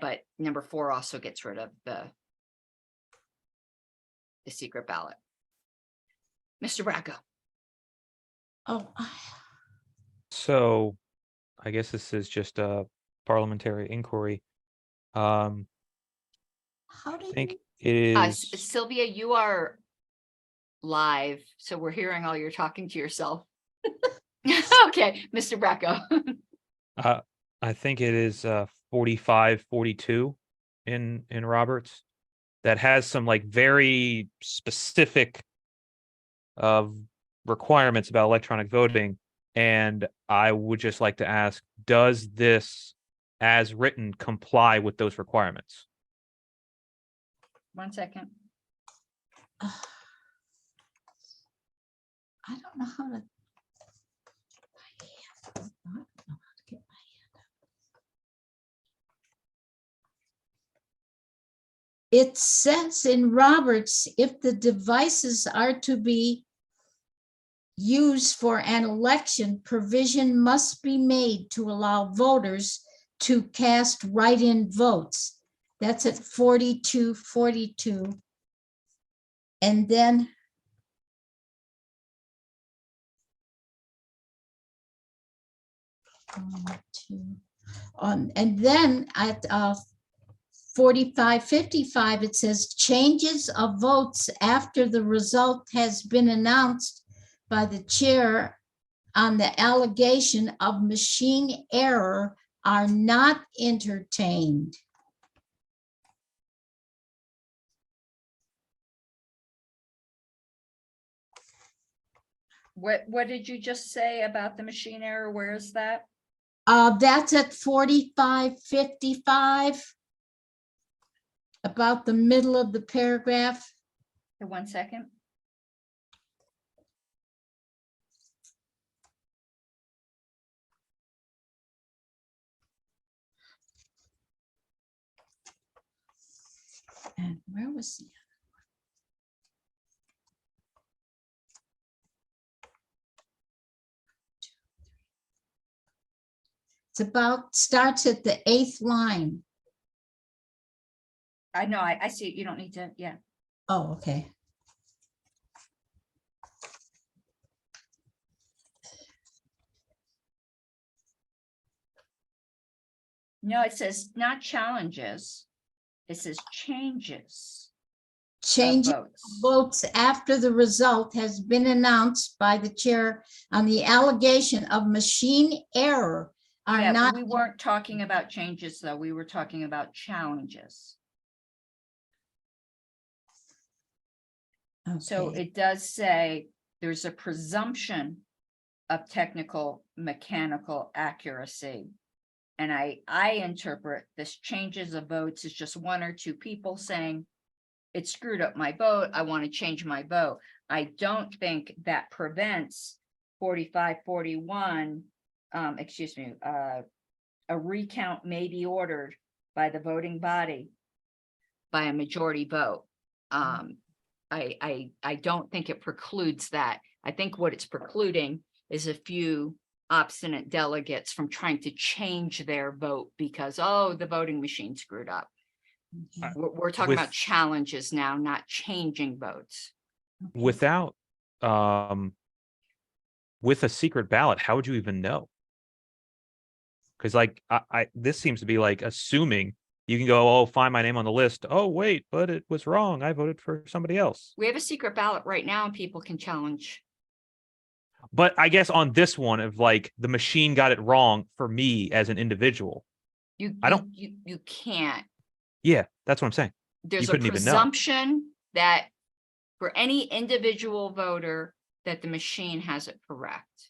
But number 4 also gets rid of the secret ballot. Mr. Bracco. Oh, So I guess this is just a parliamentary inquiry. how do I think you? it is. Sylvia, you are live, so we're hearing all you're talking to yourself. Okay, Mr. Bracco. I think it is 4542 in Roberts that has some like very specific requirements about electronic voting, and I would just like to ask, does this as written comply with those requirements? 1 second. I don't know how to. I don't know how to get my hand up. It says in Roberts, if the devices are to be used for an election, provision must be made to allow voters to cast write-in votes. That's at 4242. And then and then at 4555, it says changes of votes after the result has been announced by the chair on the allegation of machine error are not entertained. What did you just say about the machine error? Where is that? That's at 4555. About the middle of the paragraph. 1 second. And where was the? It's about, starts at the 8th line. I know, I see it. You don't need to, yeah. Oh, okay. No, it says not challenges. It says changes. Change Votes. votes after the result has been announced by the chair on the allegation of machine error are Yeah, not. we weren't talking about changes, though. We were talking about challenges. So Okay. it does say there's a presumption of technical mechanical accuracy And I interpret this changes of votes as just one or two people saying, it screwed up my vote, I want to change my vote. I don't think that prevents 45-41, a recount may be ordered by the voting body by a majority vote. I don't think it precludes that. I think what it's precluding is a few obstinate delegates from trying to change their vote because, oh, the voting machine screwed up. We're talking about challenges now, not changing votes. Without, with a secret ballot, how would you even know? Because like, this seems to be like assuming you can go, oh, find my name on the list. Oh, wait, but it was wrong. I voted for somebody else. We have a secret ballot right now and people can challenge. But I guess on this one of like the machine got it wrong for me as an individual. You can't. Yeah, that's what I'm saying. There's a couldn't even know. presumption that for any individual voter that the machine has it correct.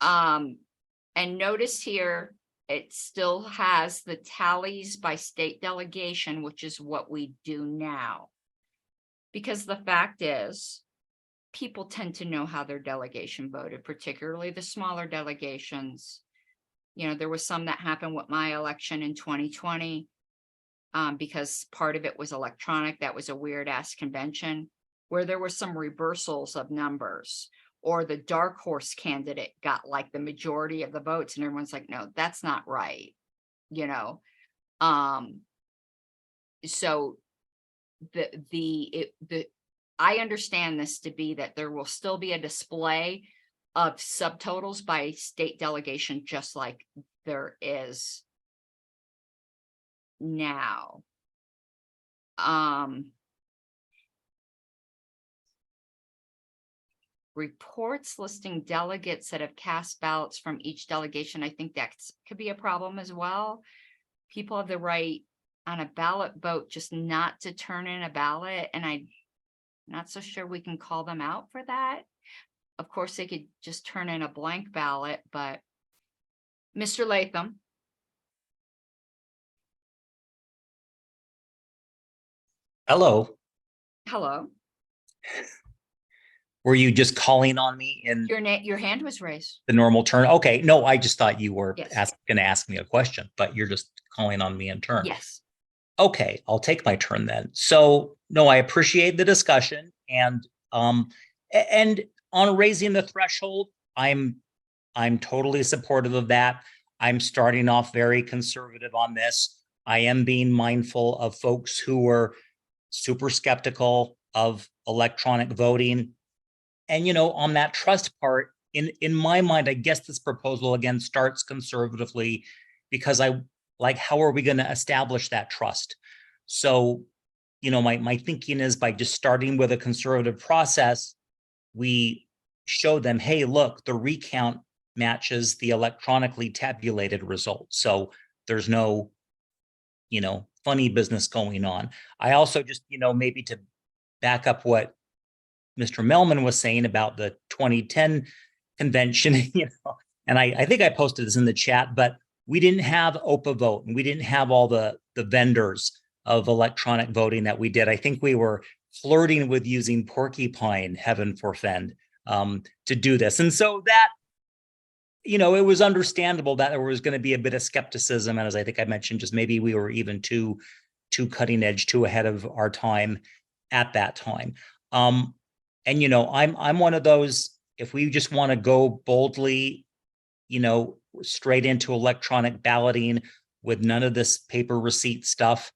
And notice here, it still has the tallies by state delegation, which is what we do now. Because the fact is, people tend to know how their delegation voted, particularly the smaller delegations. You know, there was some that happened with my election in 2020 because part of it was electronic. That was a weird ass convention where there were some reversals of numbers, or the dark horse candidate got like the majority of the votes and everyone's like, no, that's not right. You know, so I understand this to be that there will still be a display of subtotals by state delegation, just like there is now. Reports listing delegates that have cast ballots from each delegation. I think that could be a problem as well. People have the right on a ballot vote just not to turn in a ballot, and I'm not so sure we can call them out for that. Of course, they could just turn in a blank ballot, but Mr. Latham. Hello. Hello. Were you just calling on me in Your hand was raised. the normal turn? Okay, no, I just thought you were Yes. going to ask me a question, but you're just calling on me in turn. Yes. Okay, I'll take my turn then. So no, I appreciate the discussion, and on raising the threshold, I'm totally supportive of that. I'm starting off very conservative on this. I am being mindful of folks who are super skeptical of electronic voting. And, you know, on that trust part, in my mind, I guess this proposal again starts conservatively because how are we going to establish that trust? So, you know, my thinking is by just starting with a conservative process, we show them, hey, look, the recount matches the electronically tabulated result. So there's no, you know, funny business going on. I also just, you know, maybe to back up what Mr. Melman was saying about the 2010 convention, you know, and I think I posted this in the chat, but we didn't have OPA vote and we didn't have all the vendors of electronic voting that we did. I think we were flirting with using Porcupine, heaven forfend, to do this. And so that, you know, it was understandable that there was going to be a bit of skepticism. And as I think I mentioned, just maybe we were even too cutting edge, too ahead of our time at that time. And, you know, I'm one of those, if we just want to go boldly, you know, straight into electronic balloting with none of this paper receipt stuff,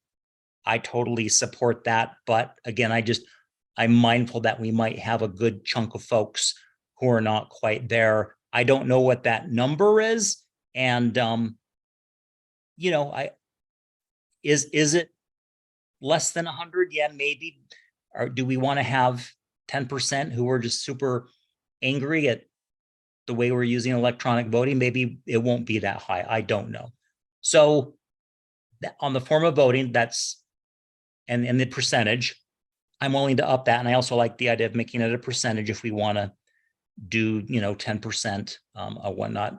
I totally support that. But again, I'm mindful that we might have a good chunk of folks who are not quite there. I don't know what that number is. And, you know, is it less than 100? Yeah, maybe. Or do we want to have 10% who are just super angry at the way we're using electronic voting? Maybe it won't be that high. I don't know. So on the form of voting, that's, and the percentage, I'm willing to up that. And I also like the idea of making it a percentage if we want to do, 10% or whatnot.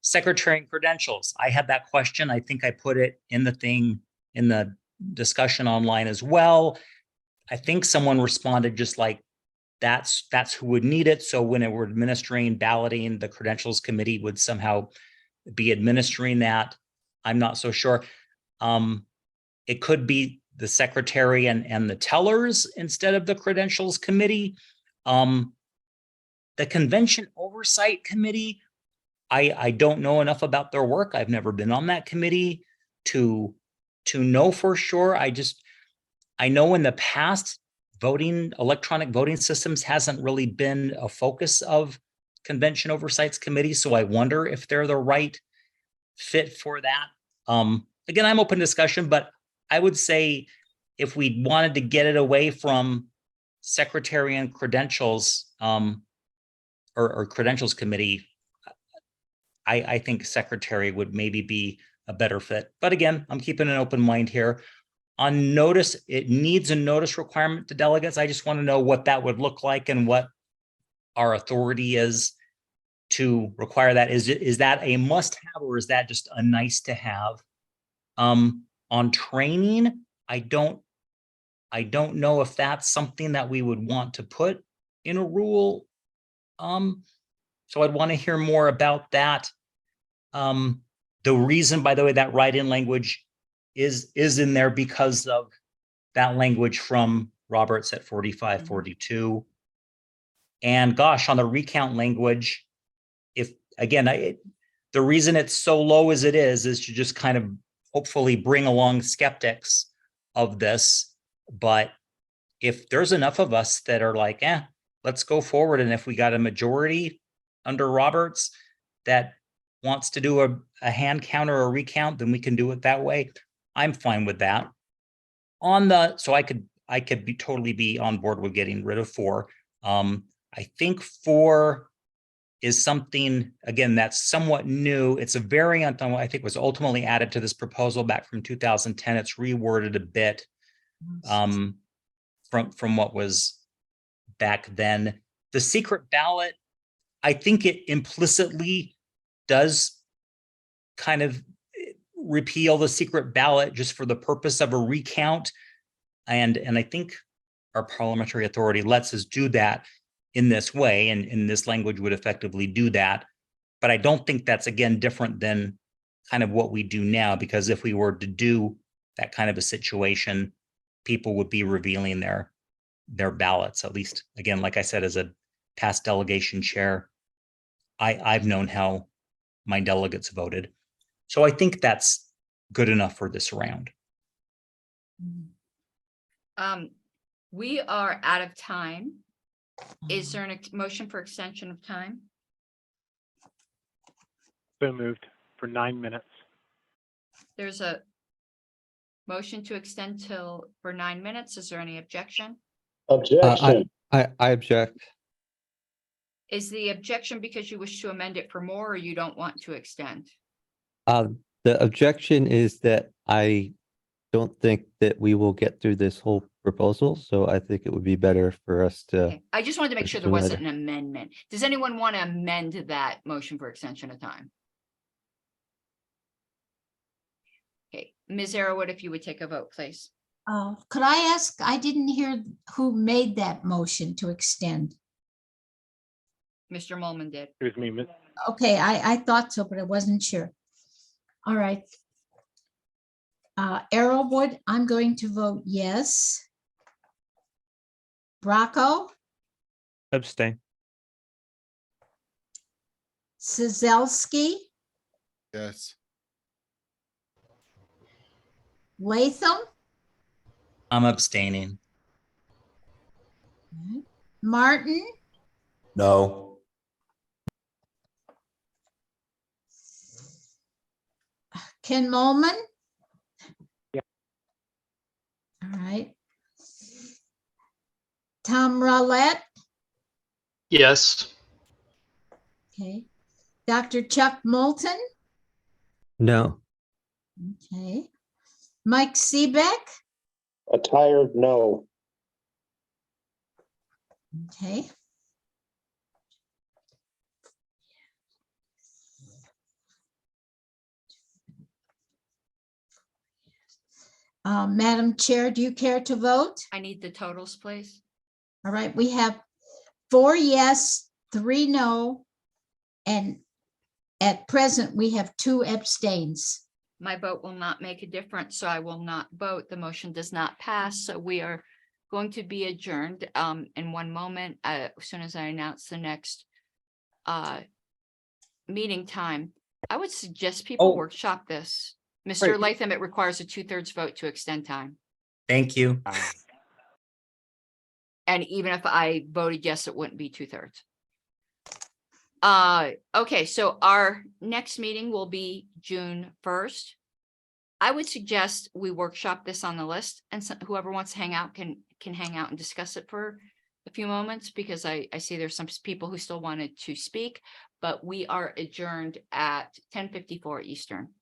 Secretary and credentials. I had that question. I think I put it in the thing in the discussion online as well. I think someone responded just like, that's who would need it. So when we're administering balloting, the credentials committee would somehow be administering that. I'm not so sure. It could be the secretary and the tellers instead of the credentials committee. The convention oversight committee, I don't know enough about their work. I've never been on that committee to know for sure. I know in the past, electronic voting systems hasn't really been a focus of convention oversights committee. So I wonder if they're the right fit for that. Again, I'm open to discussion, but I would say if we wanted to get it away from secretary and credentials, or credentials committee, I think secretary would maybe be a better fit. But again, I'm keeping an open mind here. On notice, it needs a notice requirement to delegates. I just want to know what that would look like and what our authority is to require that. Is that a must-have or is that just a nice to have? On training, I don't know if that's something that we would want to put in a rule. So I'd want to hear more about that. The reason, by the way, that write-in language is in there because of that language from Roberts at 4542. And gosh, on the recount language, if again, the reason it's so low as it is to just kind of hopefully bring along skeptics of this. But if there's enough of us that are like, let's go forward. And if we got a majority under Roberts that wants to do a hand count or a recount, then we can do it that way. I'm fine with that. So I could be totally be on board with getting rid of 4. I think 4 is something, again, that's somewhat new. It's a variant on what I think was ultimately added to this proposal back from 2010. It's reworded a bit from what was back then. The secret ballot, I think it implicitly does kind of repeal the secret ballot just for the purpose of a recount. And I think our parliamentary authority lets us do that in this way, and this language would effectively do that. But I don't think that's, again, different than kind of what we do now, because if we were to do that kind of a situation, people would be revealing their ballots. At least, again, like I said, as a past delegation chair, I've known how my delegates voted. So I think that's good enough for this round. We are out of time. Is there a motion for extension of time? So moved for 9 minutes. There's a motion to extend for 9 minutes. Is there any objection? Objection. I object. Is the objection because you wish to amend it for more, or you don't want to extend? The objection is that I don't think that we will get through this whole proposal, so I think it would be better for us to. Okay. I just wanted to make sure there wasn't an amendment. Does anyone want to amend that motion for extension of time? Okay, Ms. Arrowood, if you would take a vote, please. Could I ask, I didn't hear who made that motion to extend. Mr. Molman did. It was me. Okay, I thought so, but I wasn't sure. All right. Arrowwood, I'm going to vote yes. Bracco, Abstain. Sizelski, Yes. Latham, I'm abstaining. Martin, No. Ken Molman. Yeah. All right. Tom Rowlett, Yes. okay. Dr. Chuck Moulton, No. okay. Mike Seebeck, A tired no. okay. Madam Chair, do you care to vote? I need the totals, please. All right, we have 4 yes, 3 no, and at present, we have 2 abstains. My vote will not make a difference, so I will not vote. The motion does not pass, so we are going to be adjourned in one moment, as soon as I announce the next meeting time. I would suggest people Oh. workshop this. Mr. Right. Latham, it requires a 2/3 vote to extend time. Thank you. And even if I voted yes, it wouldn't be 2/3. Okay, so our next meeting will be June 1st. I would suggest we workshop this on the list, and whoever wants to hang out can hang out and discuss it for a few moments, because I see there's some people who still wanted to speak, but we are adjourned at 10:54 Eastern.